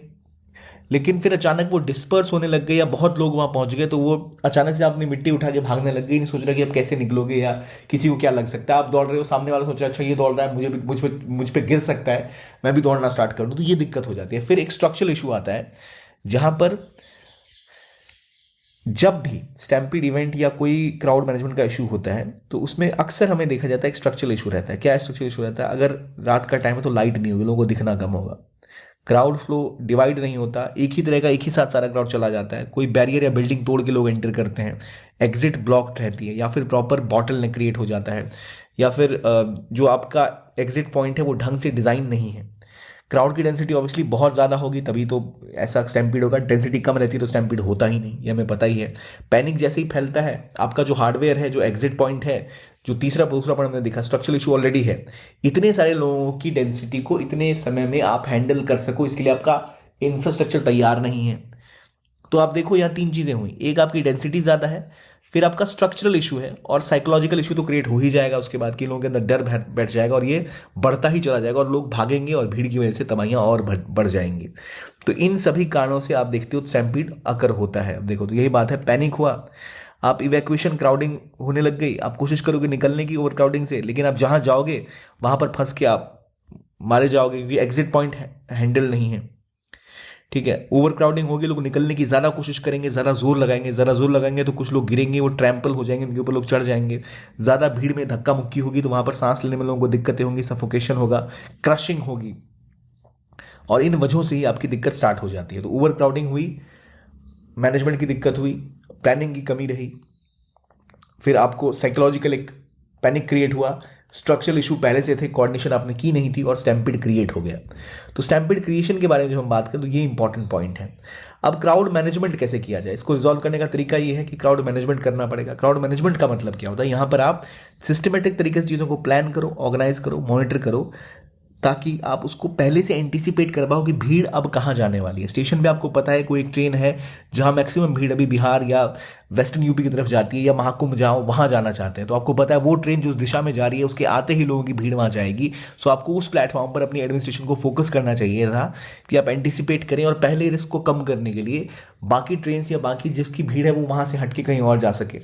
लेकिन फिर अचानक वो डिस्पर्स होने लग गए या बहुत लोग वहां पहुंच गए, तो वो अचानक से अपनी मिट्टी उठा के भागने लग गए। नहीं सोच रहा कि अब कैसे निकलोगे या किसी को क्या लग सकता है। आप दौड़ रहे हो, सामने वाला सोच रहा है अच्छा ये दौड़ रहा है, मुझ पे गिर सकता है, मैं भी दौड़ना स्टार्ट कर दूं। तो ये दिक्कत हो जाती है। फिर एक स्ट्रक्चरल इशू आता है, जहां पर जब भी स्टैम्पीड इवेंट या कोई क्राउड मैनेजमेंट का इशू होता है तो उसमें अक्सर हमें देखा जाता है एक स्ट्रक्चरल इशू रहता है। क्या स्ट्रक्चरल इशू रहता है? अगर रात का टाइम है तो लाइट नहीं होगी, लोगों को दिखना कम होगा, क्राउड फ्लो डिवाइड नहीं होता, एक ही तरह का एक ही साथ सारा क्राउड चला जाता है, कोई बैरियर या बिल्डिंग तोड़ के लोग एंटर करते हैं, एग्जिट ब्लॉक्ड रहती है, या फिर प्रॉपर बॉटल ने क्रिएट हो जाता है, या फिर जो आपका एग्जिट पॉइंट है वो ढंग से डिज़ाइन नहीं है। क्राउड की डेंसिटी ऑब्वियसली बहुत ज़्यादा होगी तभी तो ऐसा स्टैम्पीड होगा, डेंसिटी कम रहती है तो स्टैम्पीड होता ही नहीं, ये हमें पता ही है। पैनिक जैसे ही फैलता है, आपका जो हार्डवेयर है, जो एग्जिट पॉइंट है, जो तीसरा दूसरा पॉइंट हमने देखा, स्ट्रक्चरल इशू ऑलरेडी है, इतने सारे लोगों की डेंसिटी को इतने समय में आप हैंडल कर सको, इसके लिए आपका इंफ्रास्ट्रक्चर तैयार नहीं है। तो आप देखो यहाँ तीन चीज़ें हुई, एक आपकी डेंसिटी ज़्यादा है, फिर आपका स्ट्रक्चरल इशू है, और साइकोलॉजिकल इशू तो क्रिएट हो ही जाएगा उसके बाद कि लोगों के अंदर डर बैठ जाएगा और ये बढ़ता ही चला जाएगा और लोग भागेंगे और भीड़ की वजह से तबाहियां और बढ़ जाएंगी। तो इन सभी कारणों से आप देखते हो स्टैम्पीड अकर होता है। अब देखो तो यही बात है, पैनिक हुआ, आप इवैक्यूएशन क्राउडिंग होने लग गई, आप कोशिश करोगे निकलने की ओवर क्राउडिंग से, लेकिन आप जहां जाओगे वहां पर फंस के आप मारे जाओगे क्योंकि एग्जिट पॉइंट हैंडल नहीं है। ठीक है, ओवर क्राउडिंग होगी, लोग निकलने की ज़्यादा कोशिश करेंगे, ज़्यादा जोर लगाएंगे तो कुछ लोग गिरेंगे, वो ट्रैम्पल हो जाएंगे, उनके ऊपर लोग चढ़ जाएंगे। ज़्यादा भीड़ में धक्का मुक्की होगी तो वहाँ पर सांस लेने में लोगों को दिक्कतें होंगी, सफोकेशन होगा, क्रशिंग होगी, और इन वजहों से ही आपकी दिक्कत स्टार्ट हो जाती है। तो ओवर क्राउडिंग हुई, मैनेजमेंट की दिक्कत हुई, प्लानिंग की कमी रही, फिर आपको साइकोलॉजिकल एक पैनिक क्रिएट हुआ, स्ट्रक्चरल इशू पहले से थे, कोऑर्डिनेशन आपने की नहीं थी, और स्टैम्पिड क्रिएट हो गया। तो स्टैम्पिड क्रिएशन के बारे में जब हम बात करें तो ये इंपॉर्टेंट पॉइंट है। अब क्राउड मैनेजमेंट कैसे किया जाए, इसको रिजॉल्व करने का तरीका ये है कि क्राउड मैनेजमेंट करना पड़ेगा। क्राउड मैनेजमेंट का मतलब क्या होता है, यहाँ पर आप सिस्टमेटिक तरीके से चीज़ों को प्लान करो, ऑर्गेनाइज करो, मॉनिटर करो, ताकि आप उसको पहले से एंटीसिपेट कर पाओ कि भीड़ अब कहाँ जाने वाली है। स्टेशन पे आपको पता है कोई एक ट्रेन है जहाँ मैक्सिमम भीड़ अभी बिहार या वेस्टर्न यूपी की तरफ जाती है, या महाकुंभ जाओ वहाँ जाना चाहते हैं, तो आपको पता है वो ट्रेन जो उस दिशा में जा रही है उसके आते ही लोगों की भीड़ वहाँ जाएगी। सो आपको उस प्लेटफॉर्म पर अपनी एडमिनिस्ट्रेशन को फोकस करना चाहिए था कि आप एंटीसिपेट करें और पहले रिस्क को कम करने के लिए बाकी ट्रेन या बाकी जिसकी भीड़ है वो वहाँ से हटके कहीं और जा सके,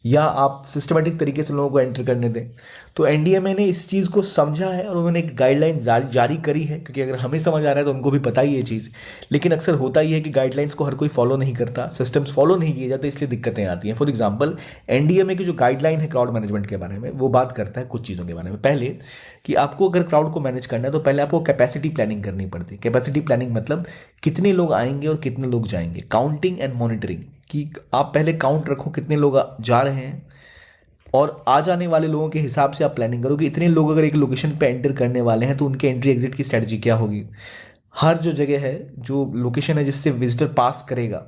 या आप सिस्टमेटिक तरीके से लोगों को एंटर करने दें। तो एनडीएमए ने इस चीज़ को समझा है और उन्होंने एक गाइडलाइन जारी करी है, क्योंकि अगर हमें समझ आ रहा है तो उनको भी पता ही ये चीज़, लेकिन अक्सर होता ही है कि गाइडलाइंस को हर कोई फॉलो नहीं करता, सिस्टम्स फॉलो नहीं किए जाते, इसलिए दिक्कतें आती हैं। फॉर एग्जाम्पल, एनडीएमए की जो गाइडलाइन है क्राउड मैनेजमेंट के बारे में, वो बात करता है कुछ चीज़ों के बारे में। पहले कि आपको अगर क्राउड को मैनेज करना है तो पहले आपको कैपेसिटी प्लानिंग करनी पड़ती है। कैपेसिटी प्लानिंग मतलब कितने लोग आएंगे और कितने लोग जाएंगे, काउंटिंग एंड मॉनिटरिंग, कि आप पहले काउंट रखो कितने लोग जा रहे हैं, और आ जाने वाले लोगों के हिसाब से आप प्लानिंग करो कि इतने लोग अगर एक लोकेशन पे एंटर करने वाले हैं तो उनके एंट्री एग्जिट की स्ट्रेटजी क्या होगी। हर जो जगह है, जो लोकेशन है जिससे विजिटर पास करेगा,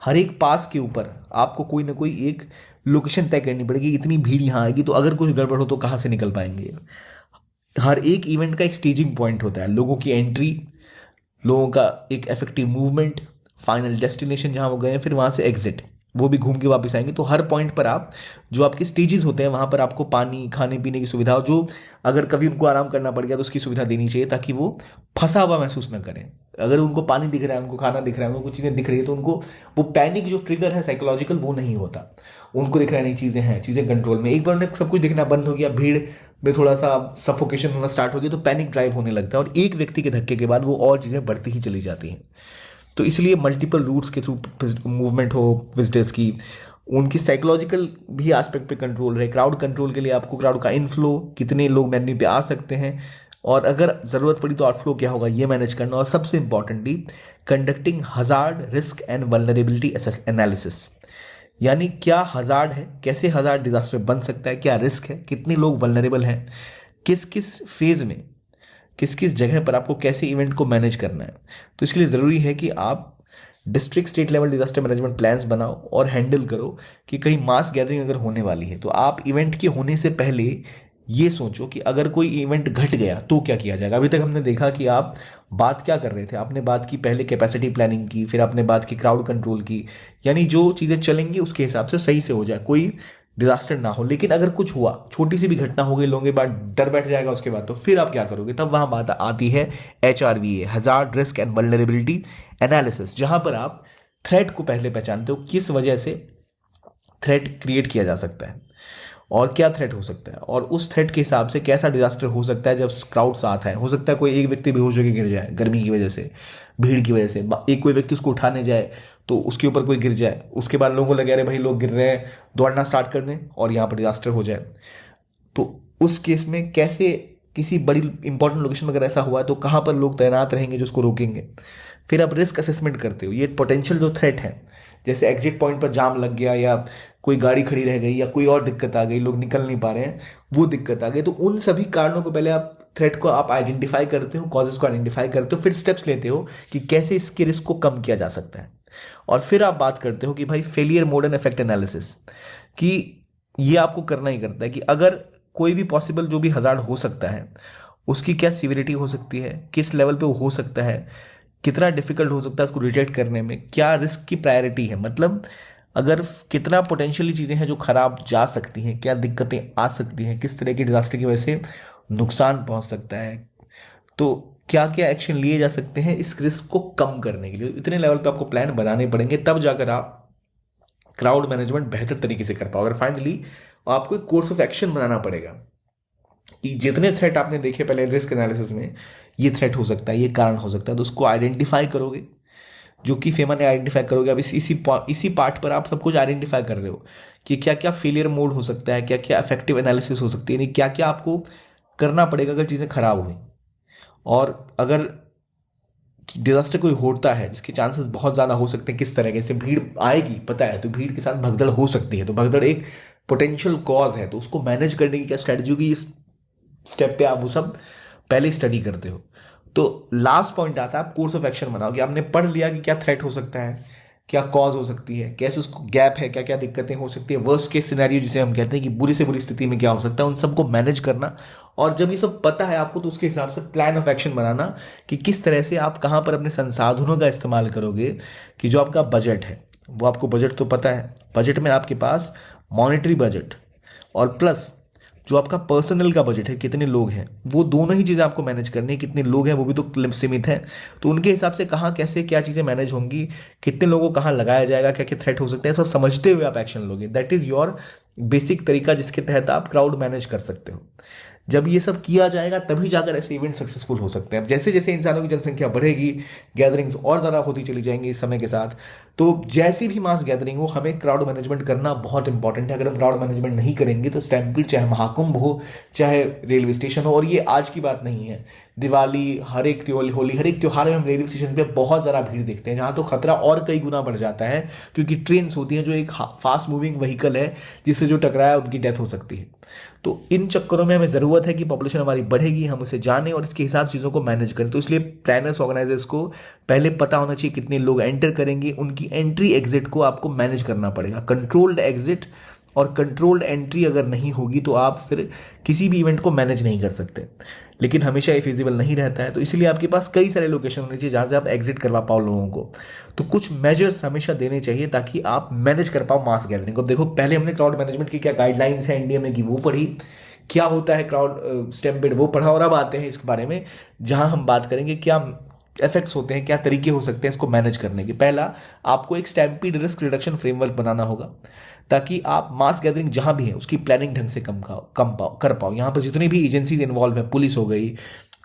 हर एक पास के ऊपर आपको कोई ना कोई एक लोकेशन तय करनी पड़ेगी, इतनी भीड़ यहाँ आएगी तो अगर कुछ गड़बड़ हो तो कहाँ से निकल पाएंगे। हर एक इवेंट का एक स्टेजिंग पॉइंट होता है, लोगों की एंट्री, लोगों का एक इफेक्टिव मूवमेंट, फाइनल डेस्टिनेशन जहाँ वो गए, फिर वहाँ से एग्जिट, वो भी घूम के वापस आएंगे। तो हर पॉइंट पर आप जो आपके स्टेजेस होते हैं वहाँ पर आपको पानी, खाने पीने की सुविधा, जो अगर कभी उनको आराम करना पड़ गया तो उसकी सुविधा देनी चाहिए ताकि वो फंसा हुआ महसूस ना करें। अगर उनको पानी दिख रहा है, उनको खाना दिख रहा है, उनको कुछ चीज़ें दिख रही है, तो उनको वो पैनिक जो ट्रिगर है साइकोलॉजिकल वो नहीं होता। उनको दिख रहा है नई चीज़ें हैं, चीज़ें कंट्रोल में। एक बार उन्हें सब कुछ दिखना बंद हो गया, भीड़ में थोड़ा सा सफोकेशन होना स्टार्ट हो गया, तो पैनिक ड्राइव होने लगता है और एक व्यक्ति के धक्के के बाद वो और चीज़ें बढ़ती ही चली जाती हैं। तो इसलिए मल्टीपल रूट्स के थ्रू मूवमेंट हो विजिटर्स की, उनकी साइकोलॉजिकल भी एस्पेक्ट पे कंट्रोल रहे। क्राउड कंट्रोल के लिए आपको क्राउड का इनफ्लो, कितने लोग मेन्यू पे आ सकते हैं, और अगर ज़रूरत पड़ी तो आउटफ्लो क्या होगा, ये मैनेज करना। और सबसे importantly conducting hazard, risk and vulnerability analysis, यानी क्या हजार्ड है, कैसे हजार्ड डिजास्टर बन सकता है, क्या रिस्क है, कितने लोग वल्नरेबल हैं, किस किस फेज में, किस किस जगह पर आपको कैसे इवेंट को मैनेज करना है। तो इसके लिए ज़रूरी है कि आप district state level disaster management plans बनाओ और हैंडल करो कि कहीं मास गैदरिंग अगर होने वाली है तो आप इवेंट के होने से पहले ये सोचो कि अगर कोई इवेंट घट गया तो क्या किया जाएगा। अभी तक हमने देखा कि आप बात क्या कर रहे थे, आपने बात की पहले कैपेसिटी प्लानिंग की, फिर आपने बात की क्राउड कंट्रोल की, यानी जो चीज़ें चलेंगी उसके हिसाब से सही से हो जाए, कोई डिजास्टर ना हो। लेकिन अगर कुछ हुआ, छोटी सी भी घटना हो गई, लोगों के बाद डर बैठ जाएगा उसके बाद, तो फिर आप क्या करोगे। तब वहाँ बात आती है HRVA, hazard risk and vulnerability analysis, जहाँ पर आप थ्रेट को पहले पहचानते हो, किस वजह से थ्रेट क्रिएट किया जा सकता है और क्या थ्रेट हो सकता है, और उस थ्रेट के हिसाब से कैसा डिजास्टर हो सकता है जब क्राउड साथ है। हो सकता है कोई एक व्यक्ति बेहोश होकर गिर जाए गर्मी की वजह से, भीड़ की वजह से, एक कोई व्यक्ति उसको उठाने जाए तो उसके ऊपर कोई गिर जाए, उसके बाद लोगों को लगे अरे भाई लोग गिर रहे हैं, दौड़ना स्टार्ट कर दें और यहाँ पर डिजास्टर हो जाए। तो उस केस में कैसे किसी बड़ी इंपॉर्टेंट लोकेशन में अगर ऐसा हुआ है तो कहाँ पर लोग तैनात रहेंगे जो उसको रोकेंगे। फिर आप रिस्क असेसमेंट करते हो, ये पोटेंशियल जो थ्रेट है, जैसे एग्जिट पॉइंट पर जाम लग गया या कोई गाड़ी खड़ी रह गई या कोई और दिक्कत आ गई, लोग निकल नहीं पा रहे हैं, वो दिक्कत आ गई, तो उन सभी कारणों को पहले आप थ्रेट को आप आइडेंटिफाई करते हो, कॉजेज को आइडेंटिफाई करते हो, फिर स्टेप्स लेते हो कि कैसे इसके रिस्क को कम किया जा सकता है। और फिर आप बात करते हो कि भाई failure mode and effect analysis, कि ये आपको करना ही करता है कि अगर कोई भी पॉसिबल जो भी हजार्ड हो सकता है उसकी क्या सीवियरिटी हो सकती है, किस लेवल पे वो हो सकता है, कितना डिफिकल्ट हो सकता है उसको डिटेक्ट करने में, क्या रिस्क की प्रायोरिटी है, मतलब अगर कितना पोटेंशियली चीज़ें हैं जो खराब जा सकती हैं, क्या दिक्कतें आ सकती हैं, किस तरह की डिजास्टर की वजह से नुकसान पहुंच सकता है, तो क्या क्या एक्शन लिए जा सकते हैं इस रिस्क को कम करने के लिए। इतने लेवल पे आपको प्लान बनाने पड़ेंगे, तब जाकर आप क्राउड मैनेजमेंट बेहतर तरीके से कर पाओ। और फाइनली आपको एक कोर्स ऑफ एक्शन बनाना पड़ेगा कि जितने थ्रेट आपने देखे पहले रिस्क एनालिसिस में, ये थ्रेट हो सकता है, ये कारण हो सकता है, तो उसको आइडेंटिफाई करोगे, जो कि फेमा ने आइडेंटिफाई करोगे। अब इसी पार्ट पर आप सब कुछ आइडेंटिफाई कर रहे हो कि क्या क्या फेलियर मोड हो सकता है, क्या क्या इफेक्टिव एनालिसिस हो सकती है, यानी क्या क्या आपको करना पड़ेगा अगर चीज़ें खराब हुई। और अगर डिजास्टर कोई होता है जिसके चांसेस बहुत ज़्यादा हो सकते हैं, किस तरह से भीड़ आएगी पता है, तो भीड़ के साथ भगदड़ हो सकती है, तो भगदड़ एक पोटेंशियल कॉज है, तो उसको मैनेज करने की क्या स्ट्रेटजी होगी, इस स्टेप पे आप वो सब पहले स्टडी करते हो। तो लास्ट पॉइंट आता है आप कोर्स ऑफ एक्शन बनाओ, कि आपने पढ़ लिया कि क्या थ्रेट हो सकता है, क्या कॉज हो सकती है, कैसे उसको गैप है, क्या क्या दिक्कतें हो सकती है, वर्स्ट केस सिनेरियो जिसे हम कहते हैं कि बुरी से बुरी स्थिति में क्या हो सकता है, उन सबको मैनेज करना। और जब ये सब पता है आपको तो उसके हिसाब से प्लान ऑफ एक्शन बनाना कि किस तरह से आप कहाँ पर अपने संसाधनों का इस्तेमाल करोगे, कि जो आपका बजट है वो आपको बजट तो पता है, बजट में आपके पास मॉनेटरी बजट और प्लस जो आपका पर्सनल का बजट है, कितने लोग हैं, वो दोनों ही चीज़ें आपको मैनेज करनी है। कितने लोग हैं वो भी तो सीमित है, तो उनके हिसाब से कहाँ कैसे क्या चीज़ें मैनेज होंगी, कितने लोगों को कहाँ लगाया जाएगा, क्या क्या थ्रेट हो सकते हैं, सब समझते हुए आप एक्शन लोगे। दैट इज़ योर बेसिक तरीका जिसके तहत आप क्राउड मैनेज कर सकते हो। जब ये सब किया जाएगा तभी जाकर ऐसे इवेंट सक्सेसफुल हो सकते हैं। अब जैसे जैसे इंसानों की जनसंख्या बढ़ेगी, गैदरिंग्स और ज़्यादा होती चली जाएंगी इस समय के साथ, तो जैसी भी मास गैदरिंग हो, हमें क्राउड मैनेजमेंट करना बहुत इंपॉर्टेंट है। अगर हम क्राउड मैनेजमेंट नहीं करेंगे तो स्टैम्पीड, चाहे महाकुंभ हो, चाहे रेलवे स्टेशन हो, और ये आज की बात नहीं है, दिवाली, हर एक होली, हर एक त्यौहार में हम रेलवे स्टेशन पे बहुत ज़्यादा भीड़ देखते हैं, जहाँ तो खतरा और कई गुना बढ़ जाता है, क्योंकि ट्रेन्स होती हैं जो एक फास्ट मूविंग व्हीकल है, जिससे जो टकराया उनकी डेथ हो सकती है। तो इन चक्करों में हमें ज़रूरत है कि पॉपुलेशन हमारी बढ़ेगी, हम उसे जानें और इसके हिसाब से चीज़ों को मैनेज करें। तो इसलिए प्लानर्स, ऑर्गेनाइजर्स को पहले पता होना चाहिए कितने लोग एंटर करेंगे, उनकी एंट्री एग्जिट को आपको मैनेज करना पड़ेगा। कंट्रोल्ड एग्जिट और कंट्रोल्ड एंट्री अगर नहीं होगी तो आप फिर किसी भी इवेंट को मैनेज नहीं कर सकते, लेकिन हमेशा ये फिजिबल नहीं रहता है। तो इसीलिए आपके पास कई सारे लोकेशन होने चाहिए जहाँ से आप एग्जिट करवा पाओ लोगों को। तो कुछ मेजर्स हमेशा देने चाहिए ताकि आप मैनेज कर पाओ मास गैदरिंग को। देखो, पहले हमने क्राउड मैनेजमेंट की क्या गाइडलाइंस है इंडिया में की वो पढ़ी, क्या होता है क्राउड स्टैम्पेड वो पढ़ा, और अब आते हैं इस बारे में जहाँ हम बात करेंगे क्या इफेक्ट्स होते हैं, क्या तरीके हो सकते हैं इसको मैनेज करने के। पहला, आपको एक स्टैम्पीड रिस्क रिडक्शन फ्रेमवर्क बनाना होगा ताकि आप मास गैदरिंग जहां भी है उसकी प्लानिंग ढंग से कर पाओ। यहाँ पर जितनी भी एजेंसीज इन्वॉल्व है, पुलिस हो गई,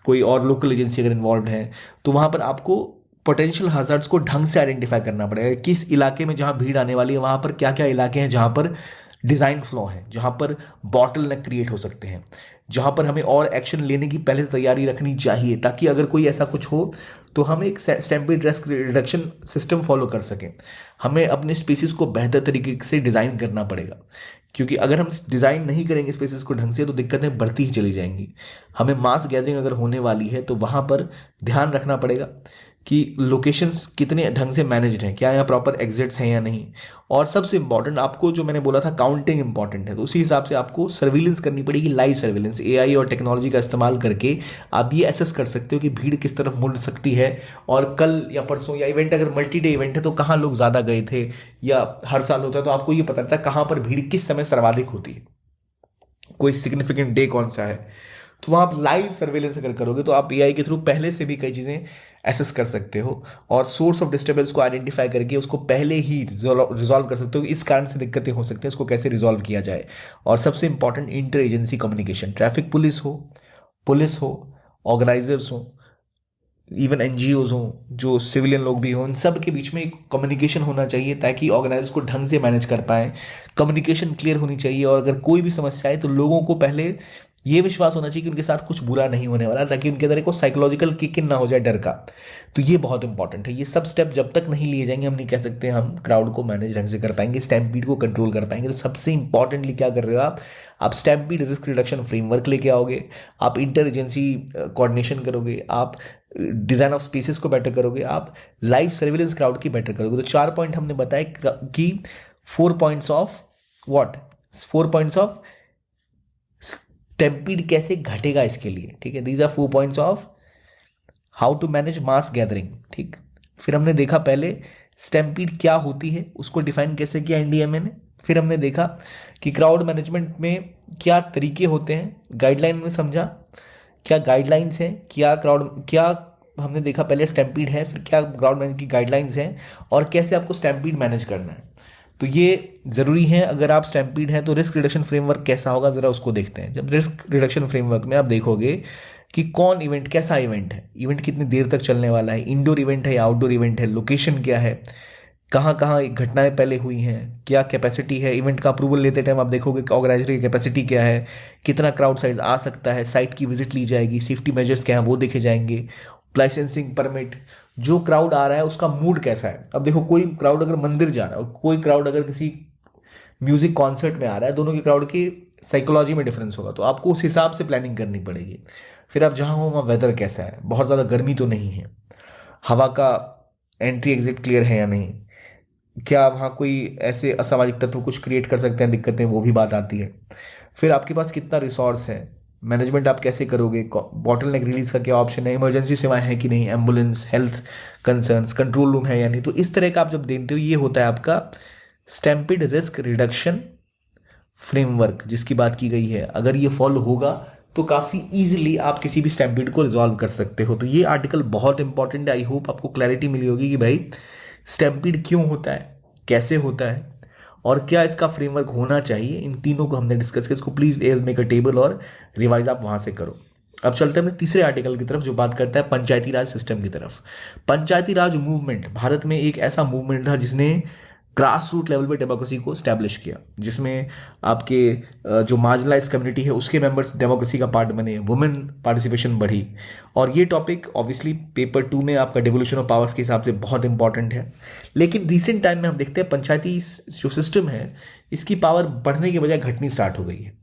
कोई और लोकल एजेंसी अगर इन्वॉल्व है, तो वहाँ पर आपको पोटेंशियल हजार्ड्स को ढंग से आइडेंटिफाई करना पड़ेगा। किस इलाके में जहाँ भीड़ आने वाली है वहाँ पर क्या क्या इलाके हैं जहाँ पर डिज़ाइन फ्लॉ है, जहाँ पर बॉटल नेक क्रिएट हो सकते हैं, जहाँ पर हमें और एक्शन लेने की पहले से तैयारी रखनी चाहिए, ताकि अगर कोई ऐसा कुछ हो तो हम एक stampede risk reduction system follow कर सकें। हमें अपने स्पीसीज को बेहतर तरीके से डिज़ाइन करना पड़ेगा, क्योंकि अगर हम डिज़ाइन नहीं करेंगे स्पेसिस को ढंग से तो दिक्कतें बढ़ती ही चली जाएंगी। हमें मास गैदरिंग अगर होने वाली है तो वहाँ पर ध्यान रखना पड़ेगा कि लोकेशंस कितने ढंग से मैनेज्ड हैं, क्या यहाँ प्रॉपर एग्जिट्स हैं या नहीं। और सबसे इंपॉर्टेंट, आपको जो मैंने बोला था काउंटिंग इंपॉर्टेंट है, तो उसी हिसाब से आपको सर्विलेंस करनी पड़ेगी, लाइव सर्विलेंस। एआई और टेक्नोलॉजी का इस्तेमाल करके आप ये एसेस कर सकते हो कि भीड़ किस तरफ मुड़ सकती है, और कल या परसों या इवेंट अगर मल्टी डे इवेंट है तो कहाँ लोग ज़्यादा गए थे, या हर साल होता है तो आपको ये पता रहता है कहाँ पर भीड़ किस समय सर्वाधिक होती है, कोई सिग्निफिकेंट डे कौन सा है। तो वहाँ आप लाइव सर्वेलेंस अगर करोगे तो आप एआई के थ्रू पहले से भी कई चीज़ें एसेस कर सकते हो, और सोर्स ऑफ डिस्टर्बेंस को आइडेंटिफाई करके उसको पहले ही रिजॉल्व कर सकते हो कि इस कारण से दिक्कतें हो सकती हैं, इसको कैसे रिजॉल्व किया जाए। और सबसे important, inter agency communication, traffic police हो, ऑर्गेनाइजर्स हो, इवन एनजीओज हों, जो सिविलियन लोग भी हों, इन सब के बीच में एक कम्युनिकेशन होना चाहिए ताकि ऑर्गेनाइजर्स को ढंग से मैनेज कर पाएँ। कम्युनिकेशन क्लियर होनी चाहिए, और अगर कोई भी समस्या है तो लोगों को पहले ये विश्वास होना चाहिए कि उनके साथ कुछ बुरा नहीं होने वाला, ताकि उनके अंदर एक साइकोलॉजिकल किक इन ना हो जाए डर का। तो ये बहुत इंपॉर्टेंट है। ये सब स्टेप जब तक नहीं लिए जाएंगे, हम नहीं कह सकते हम क्राउड को मैनेज ढंग से कर पाएंगे, स्टैम्पीड को कंट्रोल कर पाएंगे। तो सबसे इंपॉर्टेंटली क्या कर रहे हो आप स्टैम्पीड रिस्क रिडक्शन फ्रेमवर्क लेके आओगे, आप इंटर एजेंसी कोऑर्डिनेशन करोगे, आप डिजाइन ऑफ स्पेसेस को बेटर करोगे, आप लाइव सर्विलेंस क्राउड की बेटर करोगे। तो 4 पॉइंट हमने बताए कि 4 points of what, 4 points of stampede कैसे घटेगा इसके लिए, ठीक है। These are 4 points of how to manage mass gathering, ठीक। फिर हमने देखा पहले स्टैम्पीड क्या होती है, उसको डिफाइन कैसे किया एनडीएमए ने। फिर हमने देखा कि क्राउड मैनेजमेंट में क्या तरीके होते हैं, गाइडलाइन में समझा क्या गाइडलाइंस हैं, क्या हमने देखा पहले स्टैम्पीड है, फिर क्या क्राउड मैनेजमेंट की गाइडलाइंस हैं, और कैसे आपको स्टैम्पीड मैनेज करना है। तो ये ज़रूरी है। अगर आप स्टैम्पीड हैं तो रिस्क रिडक्शन फ्रेमवर्क कैसा होगा, ज़रा उसको देखते हैं। जब रिस्क रिडक्शन फ्रेमवर्क में आप देखोगे कि कौन इवेंट, कैसा इवेंट है, इवेंट कितनी देर तक चलने वाला है, इंडोर इवेंट है या आउटडोर इवेंट है, लोकेशन क्या है, कहाँ कहाँ घटनाएं पहले हुई हैं, क्या कैपेसिटी है, इवेंट का अप्रूवल लेते टाइम आप देखोगे कि ऑर्गेनाइजर की कैपेसिटी क्या है, कितना क्राउड साइज आ सकता है, साइट की विजिट ली जाएगी, सेफ्टी मेजर्स क्या हैं वो देखे जाएंगे, लाइसेंसिंग परमिट, जो क्राउड आ रहा है उसका मूड कैसा है। अब देखो, कोई क्राउड अगर मंदिर जा रहा है और कोई क्राउड अगर किसी म्यूजिक कॉन्सर्ट में आ रहा है, दोनों के क्राउड की साइकोलॉजी में डिफरेंस होगा, तो आपको उस हिसाब से प्लानिंग करनी पड़ेगी। फिर आप जहाँ हो वहाँ वेदर कैसा है, बहुत ज़्यादा गर्मी तो नहीं है, हवा का एंट्री एग्जिट क्लियर है या नहीं, क्या वहाँ कोई ऐसे असामाजिक तत्व कुछ क्रिएट कर सकते हैं दिक्कतें, वो भी बात आती है। फिर आपके पास कितना रिसोर्स है, मैनेजमेंट आप कैसे करोगे, बॉटल नेक रिलीज का क्या ऑप्शन है, इमरजेंसी सेवाएं हैं कि नहीं, ambulance, health concerns, control room है या नहीं। तो इस तरह का आप जब देखते हो, ये होता है आपका स्टैम्पीड रिस्क रिडक्शन फ्रेमवर्क जिसकी बात की गई है। अगर ये फॉलो होगा तो काफ़ी इजीली आप किसी भी स्टैम्पीड को रिजॉल्व कर सकते हो। तो ये आर्टिकल बहुत इंपॉर्टेंट है। आई होप आपको क्लैरिटी मिली होगी कि भाई स्टैम्पीड क्यों होता है, कैसे होता है, और क्या इसका फ्रेमवर्क होना चाहिए। इन तीनों को हमने डिस्कस किया। इसको please as make a table और रिवाइज आप वहां से करो। अब चलते हैं तीसरे आर्टिकल की तरफ जो बात करता है पंचायती राज सिस्टम की तरफ। पंचायती राज मूवमेंट भारत में एक ऐसा मूवमेंट था जिसने ग्रास रूट लेवल पे डेमोक्रेसी को स्टैब्लिश किया, जिसमें आपके जो मार्जिनलाइज कम्युनिटी है उसके मेंबर्स डेमोक्रेसी का पार्ट बने, वुमेन पार्टिसिपेशन बढ़ी। और ये टॉपिक ऑब्वियसली पेपर 2 में आपका डिवोल्यूशन ऑफ पावर्स के हिसाब से बहुत इंपॉर्टेंट है। लेकिन रिसेंट टाइम में हम देखते हैं पंचायती जो सिस्टम है इसकी पावर बढ़ने के बजाय घटनी स्टार्ट हो गई है।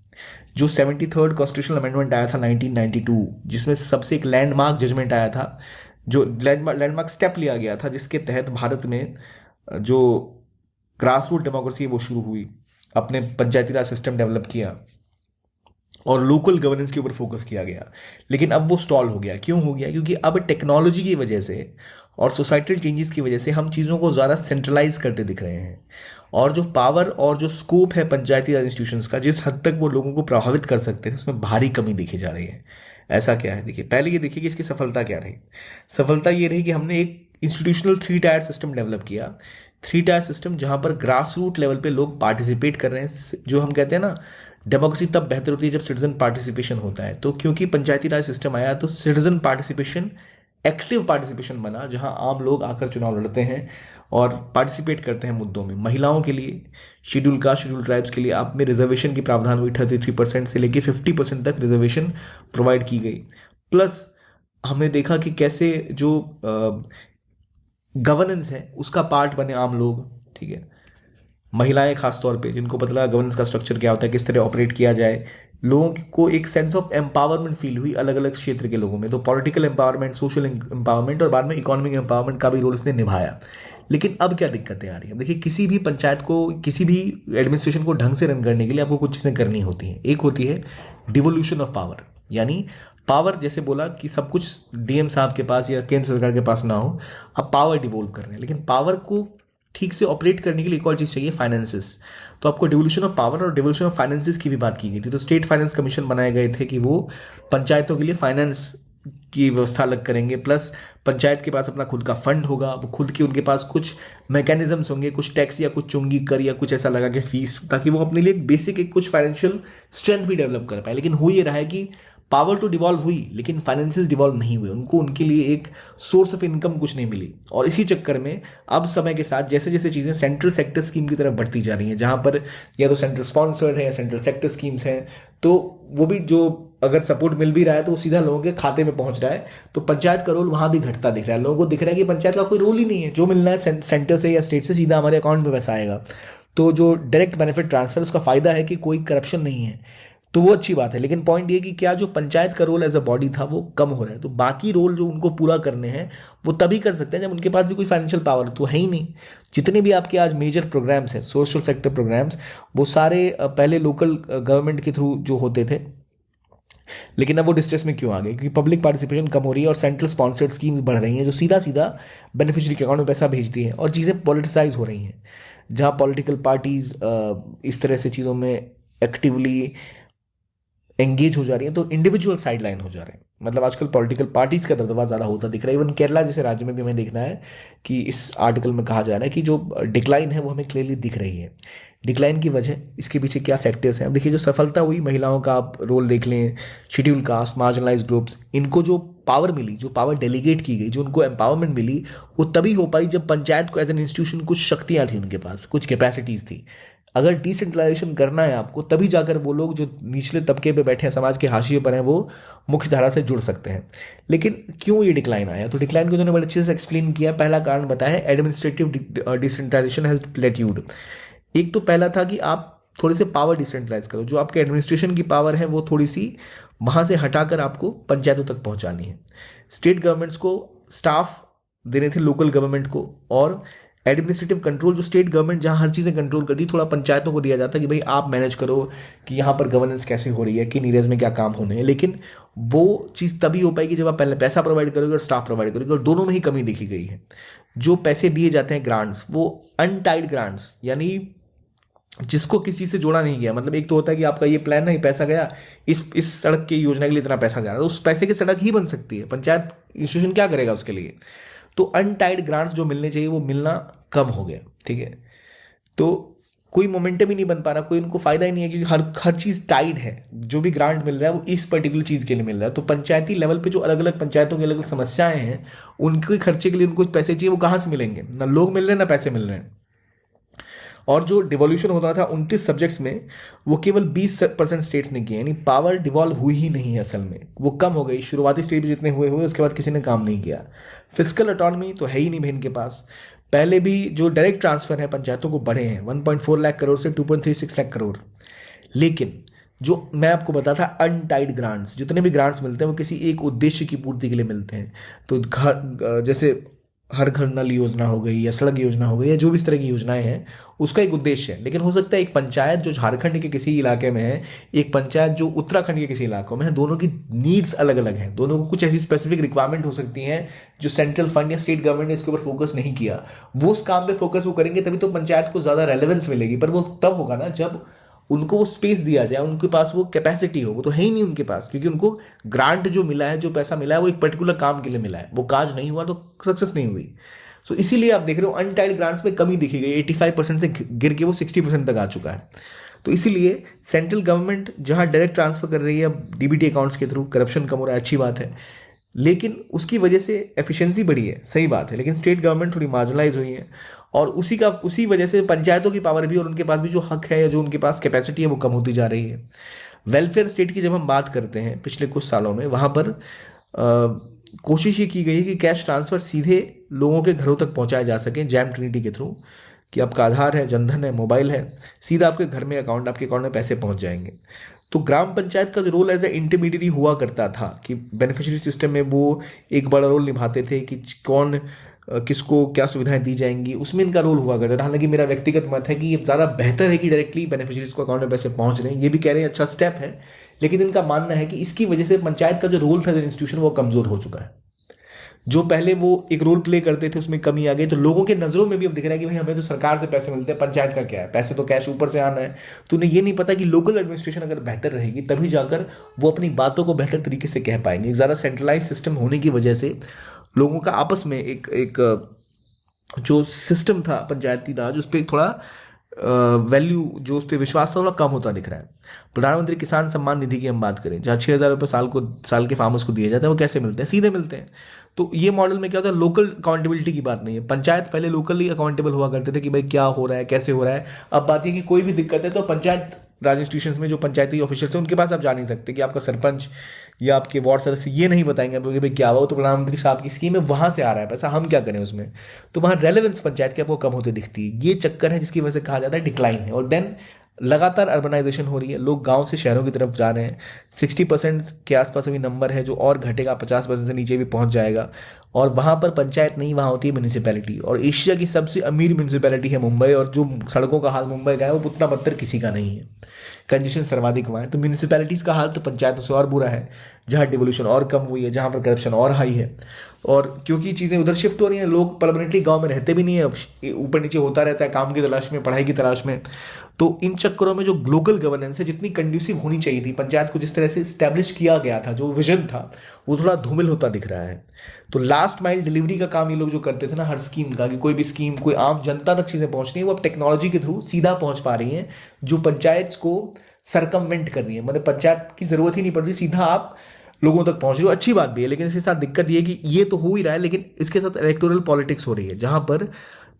जो 73rd कॉन्स्टिट्यूशनल अमेंडमेंट आया था 1992, जिसमें सबसे एक लैंडमार्क जजमेंट आया था, जो लैंडमार्क स्टेप लिया गया था, जिसके तहत भारत में जो ग्रास रूट डेमोक्रेसी वो शुरू हुई, अपने पंचायती राज सिस्टम डेवलप किया और लोकल गवर्नेंस के ऊपर फोकस किया गया। लेकिन अब वो स्टॉल हो गया। क्यों हो गया? क्योंकि अब टेक्नोलॉजी की वजह से और सोसाइटल चेंजेस की वजह से हम चीज़ों को ज़्यादा सेंट्रलाइज करते दिख रहे हैं, और जो पावर और जो स्कोप है पंचायती राज इंस्टीट्यूशंस का, जिस हद तक वो लोगों को प्रभावित कर सकते हैं, उसमें भारी कमी देखी जा रही है। ऐसा क्या है? देखिए, पहले ये देखिए कि इसकी सफलता क्या रही। सफलता ये रही कि हमने एक इंस्टीट्यूशनल 3 टायर सिस्टम डेवलप किया। 3 टायर सिस्टम जहां पर ग्रास रूट लेवल पे लोग पार्टिसिपेट कर रहे हैं। जो हम कहते हैं ना, डेमोक्रेसी तब बेहतर होती है जब सिटीजन पार्टिसिपेशन होता है। तो क्योंकि पंचायती राज सिस्टम आया तो सिटीजन पार्टिसिपेशन, एक्टिव पार्टिसिपेशन बना, जहां आम लोग आकर चुनाव लड़ते हैं और पार्टिसिपेट करते हैं मुद्दों में। महिलाओं के लिए, शेड्यूल कास्ट, शेड्यूल ट्राइब्स के लिए आप में रिजर्वेशन की प्रावधान हुई, 33% से लेकर 50% तक रिजर्वेशन प्रोवाइड की गई। प्लस हमने देखा कि कैसे जो गवर्नेंस है उसका पार्ट बने आम लोग, ठीक है, महिलाएं खास तौर पे, जिनको पता लगा गवर्नेंस का स्ट्रक्चर क्या होता है, किस तरह ऑपरेट किया जाए। लोगों को एक सेंस ऑफ एम्पावरमेंट फील हुई अलग अलग क्षेत्र के लोगों में। तो पॉलिटिकल एम्पावरमेंट, सोशल एम्पावरमेंट और बाद में इकोनॉमिक एम्पावरमेंट का भी रोल इसने निभाया। लेकिन अब क्या दिक्कतें आ रही हैं? देखिए, किसी भी पंचायत को, किसी भी एडमिनिस्ट्रेशन को ढंग से रन करने के लिए आपको कुछ चीज़ें करनी होती हैं। एक होती है डिवोल्यूशन ऑफ पावर, यानी पावर, जैसे बोला कि सब कुछ डीएम साहब के पास या केंद्र सरकार के पास ना हो, अब पावर डिवोल्व कर रहे हैं। लेकिन पावर को ठीक से ऑपरेट करने के लिए एक और चीज़ चाहिए, फाइनेंसेस। तो आपको डिवोल्यूशन ऑफ पावर और डिवोल्यूशन ऑफ फाइनेंसेस की भी बात की गई थी। तो स्टेट फाइनेंस कमीशन बनाए गए थे कि वो पंचायतों के लिए फाइनेंस की व्यवस्था अलग करेंगे। प्लस पंचायत के पास अपना खुद का फंड होगा, वो खुद की, उनके पास कुछ मैकेनिज्म्स होंगे, कुछ टैक्स या कुछ चुंगी कर या कुछ ऐसा लगा के फीस, ताकि वो अपने लिए बेसिक एक कुछ फाइनेंशियल स्ट्रेंथ भी डेवलप कर पाए। लेकिन हो ये रहा है कि पावर तो डिवॉल्व हुई लेकिन फाइनेंसेस डिवॉल्व नहीं हुए, उनको उनके लिए एक सोर्स ऑफ इनकम कुछ नहीं मिली। और इसी चक्कर में अब समय के साथ जैसे जैसे चीज़ें सेंट्रल सेक्टर स्कीम की तरफ बढ़ती जा रही हैं, जहाँ पर या तो सेंट्रल स्पॉन्सर्ड है या सेंट्रल सेक्टर स्कीम्स हैं, तो वो भी जो अगर सपोर्ट मिल भी रहा है तो वो सीधा लोगों के खाते में पहुंच रहा है, तो पंचायत का रोल वहां भी घटता दिख रहा है। लोगों को दिख रहा है कि पंचायत का कोई रोल ही नहीं है, जो मिलना है सेंटर से या स्टेट से सीधा हमारे अकाउंट में पैसा आएगा। तो जो डायरेक्ट बेनिफिट ट्रांसफर, उसका फायदा है कि कोई करप्शन नहीं है, तो वो अच्छी बात है। लेकिन पॉइंट ये कि क्या जो पंचायत का रोल एज अ बॉडी था वो कम हो रहा है, तो बाकी रोल जो उनको पूरा करने हैं वो तभी कर सकते हैं जब उनके पास भी कोई फाइनेंशियल पावर तो है ही नहीं। जितने भी आपके आज मेजर प्रोग्राम्स हैं, सोशल सेक्टर प्रोग्राम्स, वो सारे पहले लोकल गवर्नमेंट के थ्रू जो होते थे, लेकिन अब वो डिस्ट्रेस में क्यों आ गए? क्योंकि पब्लिक पार्टिसिपेशन कम हो रही है और सेंट्रल स्पॉन्सर्ड स्कीम्स बढ़ रही हैं जो सीधा सीधा बेनिफिशियरी के अकाउंट में पैसा भेजती हैं, और चीज़ें पॉलिटिसाइज हो रही हैं, जहाँ पॉलिटिकल पार्टीज इस तरह से चीज़ों में एक्टिवली एंगेज हो जा रही हैं, तो इंडिविजुअल साइड लाइन हो जा रहे हैं। मतलब आजकल पॉलिटिकल पार्टीज का दबदबा ज़्यादा होता दिख रहा है। इवन केरला जैसे राज्य में भी हमें देखना है कि इस आर्टिकल में कहा जा रहा है कि जो डिक्लाइन है वो हमें क्लियरली दिख रही है। डिक्लाइन की वजह, इसके पीछे क्या फैक्टर्स हैं? अब देखिए, जो सफलता हुई, महिलाओं का आप रोल देख लें, शेड्यूल कास्ट, मार्जिनलाइज ग्रुप्स, इनको जो पावर मिली, जो पावर डेलीगेट की गई, जो उनको एम्पावरमेंट मिली, वो तभी हो पाई जब पंचायत को एज एन इंस्टीट्यूशन कुछ शक्तियाँ थी, उनके पास कुछ कैपेसिटीज़ थी। अगर डिसेंट्रलाइजेशन करना है आपको, तभी जाकर वो लोग जो निचले तबके पे बैठे हैं, समाज के हाशिए पर हैं, वो मुख्य धारा से जुड़ सकते हैं। लेकिन क्यों ये डिक्लाइन आया? तो डिक्लाइन को उन्होंने बड़े अच्छे से एक्सप्लेन किया। पहला कारण बताया, एडमिनिस्ट्रेटिव डिसेंट्रलाइजेशन हैज प्लेट्यूड। एक तो पहला था कि आप थोड़े से पावर डिसेंट्रलाइज करो, जो आपके एडमिनिस्ट्रेशन की पावर है वो थोड़ी सी वहाँ से हटाकर आपको पंचायतों तक पहुँचानी है। स्टेट गवर्नमेंट्स को स्टाफ देने थे लोकल गवर्नमेंट को, और एडमिनिस्ट्रेटिव कंट्रोल जो स्टेट गवर्नमेंट जहाँ हर चीज़ें कंट्रोल करती, थोड़ा पंचायतों को दिया जाता है कि भाई आप मैनेज करो कि यहाँ पर गवर्नेंस कैसे हो रही है, किन एरियाज में क्या काम होने हैं। लेकिन वो चीज़ तभी हो पाएगी जब आप पहले पैसा प्रोवाइड करोगे और स्टाफ प्रोवाइड करोगे, और दोनों में ही कमी देखी गई है। जो पैसे दिए जाते हैं ग्रांट्स, वो अनटाइड ग्रांट्स, यानी जिसको किसी से जोड़ा नहीं गया। मतलब एक तो होता है कि आपका ये प्लान है, पैसा गया, इस सड़क की योजना के लिए इतना पैसा गया, तो उस पैसे की सड़क ही बन सकती है, पंचायत इंस्टीट्यूशन क्या करेगा उसके लिए? तो अनटाइड ग्रांट्स जो मिलने चाहिए वो मिलना कम हो गया। ठीक है, तो कोई मोमेंटम ही नहीं बन पा रहा, कोई उनको फायदा ही नहीं है, क्योंकि हर चीज़ टाइड है। जो भी ग्रांट मिल रहा है वो इस पर्टिकुलर चीज़ के लिए मिल रहा है। तो पंचायती लेवल पे जो अलग अलग पंचायतों की अलग अलग समस्याएं हैं, उनके खर्चे के लिए उनको पैसे चाहिए, वो कहाँ से मिलेंगे? ना लोग मिल रहे हैं, ना पैसे मिल रहे हैं। और जो डिवोल्यूशन होता था 29 सब्जेक्ट्स में, वो केवल 20% स्टेट्स ने किए, यानी पावर डिवॉल्व हुई ही नहीं है असल में, वो कम हो गई। शुरुआती स्टेज में जितने हुए उसके बाद किसी ने काम नहीं किया। फिजिकल ऑटोनॉमी तो है ही नहीं बहन के पास। पहले भी जो डायरेक्ट ट्रांसफर है पंचायतों को बढ़े हैं 1.4 लाख करोड़ से 2.36 लाख करोड़। लेकिन जो मैं आपको बताया था, अनटाइड ग्रांट्स, जितने भी ग्रांट्स मिलते हैं वो किसी एक उद्देश्य की पूर्ति के लिए मिलते हैं। तो घर, जैसे हर घर नल योजना हो गई या सड़क योजना हो गई या जो भी इस तरह की योजनाएं हैं, उसका एक उद्देश्य है। लेकिन हो सकता है एक पंचायत जो झारखंड के किसी इलाके में है, एक पंचायत जो उत्तराखंड के किसी इलाकों में है, दोनों की नीड्स अलग अलग हैं, दोनों को कुछ ऐसी स्पेसिफिक रिक्वायरमेंट हो सकती हैं जो सेंट्रल फंड या स्टेट गवर्नमेंट ने इसके ऊपर फोकस नहीं किया। वो उस काम पे फोकस वो करेंगे, तभी तो पंचायत को ज़्यादा रेलेवेंस मिलेगी। पर वो तब होगा ना जब उनको वो स्पेस दिया जाए, उनके पास वो कैपेसिटी हो। वो तो है ही नहीं उनके पास, क्योंकि उनको ग्रांट जो मिला है, जो पैसा मिला है, वो एक पर्टिकुलर काम के लिए मिला है। वो काज नहीं हुआ तो सक्सेस नहीं हुई। सो इसीलिए आप देख रहे हो अनटाइड ग्रांट्स में कमी देखी गई, 85% से गिर के वो 60% तक आ चुका है। तो इसीलिए सेंट्रल गवर्नमेंट जहां डायरेक्ट ट्रांसफर कर रही है अब डीबीटी अकाउंट्स के थ्रू, करप्शन कम हो रहा है, अच्छी बात है, लेकिन उसकी वजह से एफिशिएंसी बढ़ी है, सही बात है। लेकिन स्टेट गवर्नमेंट थोड़ी मार्जिनलाइज हुई है, और उसी वजह से पंचायतों की पावर भी और उनके पास भी जो हक है या जो उनके पास कैपेसिटी है वो कम होती जा रही है। वेलफेयर स्टेट की जब हम बात करते हैं पिछले कुछ सालों में, वहाँ पर कोशिश ये की गई है कि कैश ट्रांसफ़र सीधे लोगों के घरों तक पहुंचाया जा सके, जैम ट्रिनिटी के थ्रू, कि आपका आधार है, जनधन है, मोबाइल है, सीधा आपके घर में आपके अकाउंट में पैसे पहुंच जाएंगे। तो ग्राम पंचायत का जो रोल एज ए इंटरमीडियरी हुआ करता था, कि बेनिफिशियरी सिस्टम में वो एक बड़ा रोल निभाते थे कि कौन किसको क्या सुविधाएं दी जाएंगी, उसमें इनका रोल हुआ करता था। हालांकि मेरा व्यक्तिगत मत है कि ये ज़्यादा बेहतर है कि डायरेक्टली बेनिफिशियरीज को अकाउंट में पैसे पहुंच रहे हैं, ये भी कह रहे हैं अच्छा स्टेप है। लेकिन इनका मानना है कि इसकी वजह से पंचायत का जो रोल था इंस्टीट्यूशन, वो कमज़ोर हो चुका है। जो पहले वो एक रोल प्ले करते थे उसमें कमी आ गई। तो लोगों के नज़रों में भी अब दिख रहा है कि भाई हमें तो सरकार से पैसे मिलते हैं, पंचायत का क्या है, पैसे तो कैश ऊपर से आना है। तो उन्हें ये नहीं पता कि लोकल एडमिनिस्ट्रेशन अगर बेहतर रहेगी तभी जाकर वो अपनी बातों को बेहतर तरीके से कह पाएंगे। एक ज़्यादा सेंट्रलाइज सिस्टम होने की वजह से लोगों का आपस में एक जो सिस्टम था पंचायती राज, उस पर थोड़ा वैल्यू, जो उस पर विश्वास था, थोड़ा कम होता दिख रहा है। प्रधानमंत्री किसान सम्मान निधि की हम बात करें, जहाँ 6,000 रुपये साल के फार्मर्स को दिए जाते हैं, वो कैसे मिलते हैं? सीधे मिलते हैं। तो ये मॉडल में क्या होता है, लोकल अकाउंटेबिलिटी की बात नहीं है। पंचायत पहले लोकली अकाउंटेबल हुआ करते थे कि भाई क्या हो रहा है, कैसे हो रहा है। अब बात है कि कोई भी दिक्कत है तो पंचायत राज इंस्टीट्यूशंस में जो पंचायती ऑफिशियल्स हैं उनके पास आप जा नहीं सकते कि आपका सरपंच या आपके वार्ड सदस्य ये नहीं बताएंगे आपको कि भाई क्या हुआ, वो तो प्रधानमंत्री साहब की स्कीम है, वहाँ से आ रहा है पैसा, हम क्या करें उसमें। तो वहाँ रेलेवेंस पंचायत की आपको कम होती दिखती है। ये चक्कर है जिसकी वजह से कहा जाता है डिक्लाइन है। और देन लगातार अर्बनाइजेशन हो रही है, लोग गांव से शहरों की तरफ जा रहे हैं। 60% के आसपास अभी नंबर है, जो और घटेगा, 50% से नीचे भी पहुंच जाएगा। और वहाँ पर पंचायत नहीं, वहाँ होती है म्यूनिसिपैलिटी। और एशिया की सबसे अमीर म्यूनिसिपैलिटी है मुंबई, और जो सड़कों का हाल मुंबई का है वो उतना बदतर किसी का नहीं है। कंजेशन सर्वाधिक वहाँ है। तो म्यूनिसिपैलिटीज़ का हाल तो पंचायतों से और बुरा है, जहाँ डिवोल्यूशन और कम हुई है, जहाँ पर करप्शन और हाई है। और क्योंकि चीज़ें उधर शिफ्ट हो रही हैं, लोग परमानेंटली गांव में रहते भी नहीं है, ऊपर नीचे होता रहता है काम की तलाश में, पढ़ाई की तलाश में। तो इन चक्करों में जो ग्लोबल गवर्नेंस है, जितनी कंड्यूसिव होनी चाहिए थी, पंचायत को जिस तरह से स्टैब्लिश किया गया था, जो विजन था, वो थोड़ा धूमिल होता दिख रहा है। तो लास्ट माइल डिलीवरी का काम ये लोग जो करते थे ना हर स्कीम का, कि कोई भी स्कीम कोई आम जनता तक चीज़ें पहुंचनी है, वो अब टेक्नोलॉजी के थ्रू सीधा पहुंच पा रही हैं, जो पंचायत को सरकमवेंट कर रही है। मतलब पंचायत की जरूरत ही नहीं पड़ रही, सीधा आप लोगों तक पहुंच रही हो। अच्छी बात भी है, लेकिन इसके साथ दिक्कत ये है कि ये तो हो ही रहा है, लेकिन इसके साथ इलेक्टोरल पॉलिटिक्स हो रही है, जहां पर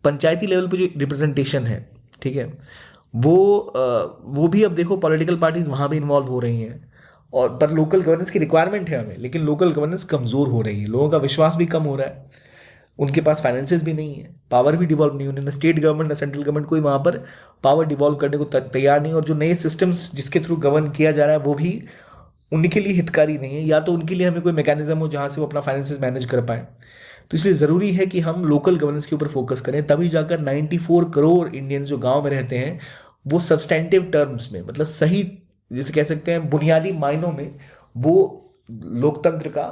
पंचायती लेवल पे जो रिप्रेजेंटेशन है, ठीक है, वो भी अब देखो पॉलिटिकल पार्टीज वहां भी इन्वॉल्व हो रही हैं। और पर लोकल गवर्नेंस की रिक्वायरमेंट है हमें, लेकिन लोकल गवर्नेंस कमजोर हो रही है, लोगों का विश्वास भी कम हो रहा है, उनके पास फाइनेंसेस भी नहीं है, पावर भी डिवॉल्व नहीं होने, ना स्टेट गवर्नमेंट ना सेंट्रल गवर्नमेंट कोई वहाँ पर पावर डिवॉल्व करने को तैयार नहीं। और जो नए सिस्टम्स जिसके थ्रू गवर्न किया जा रहा है वो भी उनके लिए हितकारी नहीं है, या तो उनके लिए हमें कोई मैकेनिज्म हो जहाँ से वो अपना फाइनेंसेस मैनेज कर पाए। तो इसलिए ज़रूरी है कि हम लोकल गवर्नेंस के ऊपर फोकस करें, तभी जाकर 94 करोड़ इंडियंस जो गांव में रहते हैं वो सब्सटेंटिव टर्म्स में, मतलब सही जैसे कह सकते हैं बुनियादी मायनों में, वो लोकतंत्र का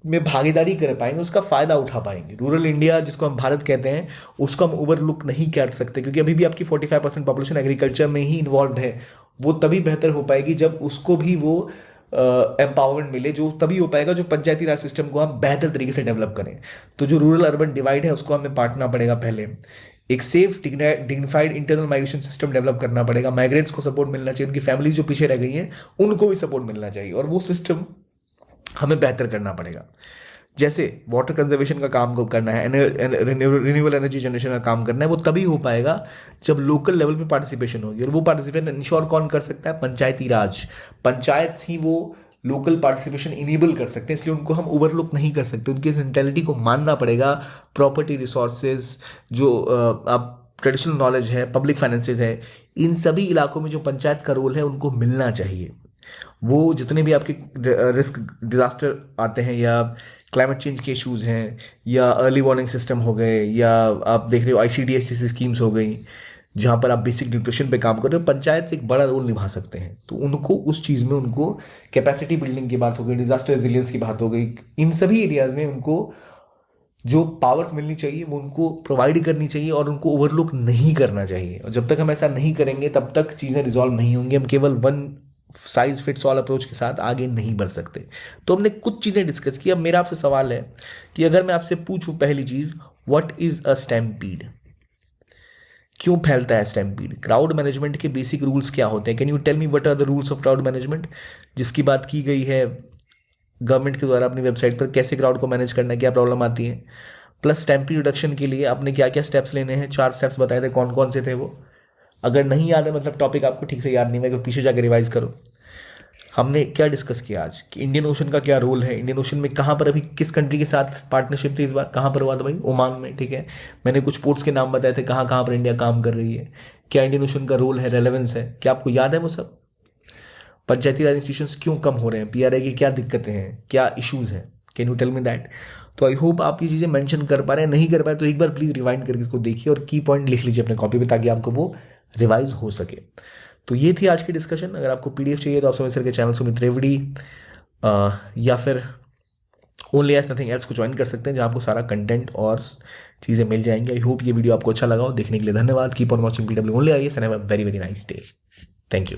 में भागीदारी कर पाएंगे, उसका फायदा उठा पाएंगे। रूरल इंडिया जिसको हम भारत कहते हैं, उसको हम ओवरलुक नहीं कर सकते, क्योंकि अभी भी आपकी 45% पॉपुलेशन एग्रीकल्चर में ही इन्वॉल्व है। वो तभी बेहतर हो पाएगी जब उसको भी वो एम्पावरमेंट मिले, जो तभी हो पाएगा जो पंचायती राज सिस्टम को हम बेहतर तरीके से डेवलप करें। तो जो रूरल अर्बन डिवाइड है उसको हमें पाटना पड़ेगा। पहले एक safe dignified internal migration system develop करना पड़ेगा, माइग्रेंट्स को सपोर्ट मिलना चाहिए, उनकी फैमिलीज जो पीछे रह गई हैं उनको भी सपोर्ट मिलना चाहिए, और वो सिस्टम हमें बेहतर करना पड़ेगा। जैसे वाटर कंजर्वेशन का काम करना है, रिन्यूएबल एनर्जी जनरेशन का काम करना है, वो तभी हो पाएगा जब लोकल लेवल पे पार्टिसिपेशन होगी। और वो पार्टिसिपेशन इंश्योर कौन कर सकता है? पंचायती राज, पंचायत ही वो लोकल पार्टिसिपेशन इनेबल कर सकते हैं। इसलिए उनको हम ओवरलुक नहीं कर सकते, उनकी इस मेंटेलिटी को मानना पड़ेगा। प्रॉपर्टी रिसोर्सेज, जो आप ट्रेडिशनल नॉलेज है, पब्लिक फाइनेंसेज है, इन सभी इलाकों में जो पंचायत का रोल है उनको मिलना चाहिए। वो जितने भी आपके रिस्क डिजास्टर आते हैं, या क्लाइमेट चेंज के इश्यूज हैं, या अर्ली वार्निंग सिस्टम हो गए, या आप देख रहे हो ICDS जैसी स्कीम्स हो गई जहाँ पर आप बेसिक न्यूट्रिशन पे काम कर रहे हो, पंचायत से एक बड़ा रोल निभा सकते हैं। तो उनको उस चीज़ में, उनको कैपेसिटी बिल्डिंग की बात हो गई, डिजास्टर रेजिलियंस की बात हो गई, इन सभी एरियाज में उनको जो पावर्स मिलनी चाहिए वो उनको प्रोवाइड करनी चाहिए, और उनको ओवरलुक नहीं करना चाहिए। और जब तक हम ऐसा नहीं करेंगे तब तक चीज़ें रिजॉल्व नहीं होंगी। हम केवल one size fits all approach के साथ आगे नहीं बढ़ सकते। तो हमने कुछ चीज़ें डिस्कस की। अब मेरा आपसे सवाल है कि अगर मैं आपसे पूछूं, पहली चीज़, व्हाट इज अ स्टैम्पीड? क्यों फैलता है स्टैम्पीड? क्राउड मैनेजमेंट के बेसिक रूल्स क्या होते हैं? Can you tell me what are the rules of crowd management, जिसकी बात की गई है गवर्नमेंट के द्वारा अपनी वेबसाइट पर? कैसे क्राउड को मैनेज करना है, क्या प्रॉब्लम आती है? प्लस स्टैम्पीड रिडक्शन के लिए आपने क्या क्या स्टेप्स लेने हैं? 4 स्टेप्स बताए थे, कौन कौन से थे वो? अगर नहीं याद है, मतलब टॉपिक आपको ठीक से याद नहीं है, तो पीछे जाकर रिवाइज करो। हमने क्या डिस्कस किया आज कि इंडियन ओशन का क्या रोल है, इंडियन ओशन में कहाँ पर अभी किस कंट्री के साथ पार्टनरशिप थी इस बार, कहाँ पर हुआ था भाई? ओमान में, ठीक है। मैंने कुछ पोर्ट्स के नाम बताए थे, कहाँ कहाँ पर इंडिया काम कर रही है, क्या इंडियन ओशन का रोल है, रेलेवेंस है, क्या आपको याद है वो सब? पंचायती राज इंस्टीट्यूशंस क्यों कम हो रहे हैं, PRA की क्या दिक्कतें हैं, क्या इश्यूज हैं? Can you tell me that? तो आई होप आप ये चीज़ें मेंशन कर पा रहे हैं। नहीं कर पाए तो एक बार प्लीज़ रिवाइंड करके इसको देखिए और की पॉइंट लिख लीजिए अपने कॉपी पे, ताकि आपको वो रिवाइज हो सके। तो ये थी आज की डिस्कशन। अगर आपको PDF चाहिए तो आप समय सर के चैनल सुमित रेवड़ी या फिर ओनली एज नथिंग एल्स को ज्वाइन कर सकते हैं, जहाँ आपको सारा कंटेंट और चीज़ें मिल जाएंगी। आई होप ये वीडियो आपको अच्छा लगा हो। देखने के लिए धन्यवाद। Keep on watching PW only IAS and have a very very nice day. Thank you.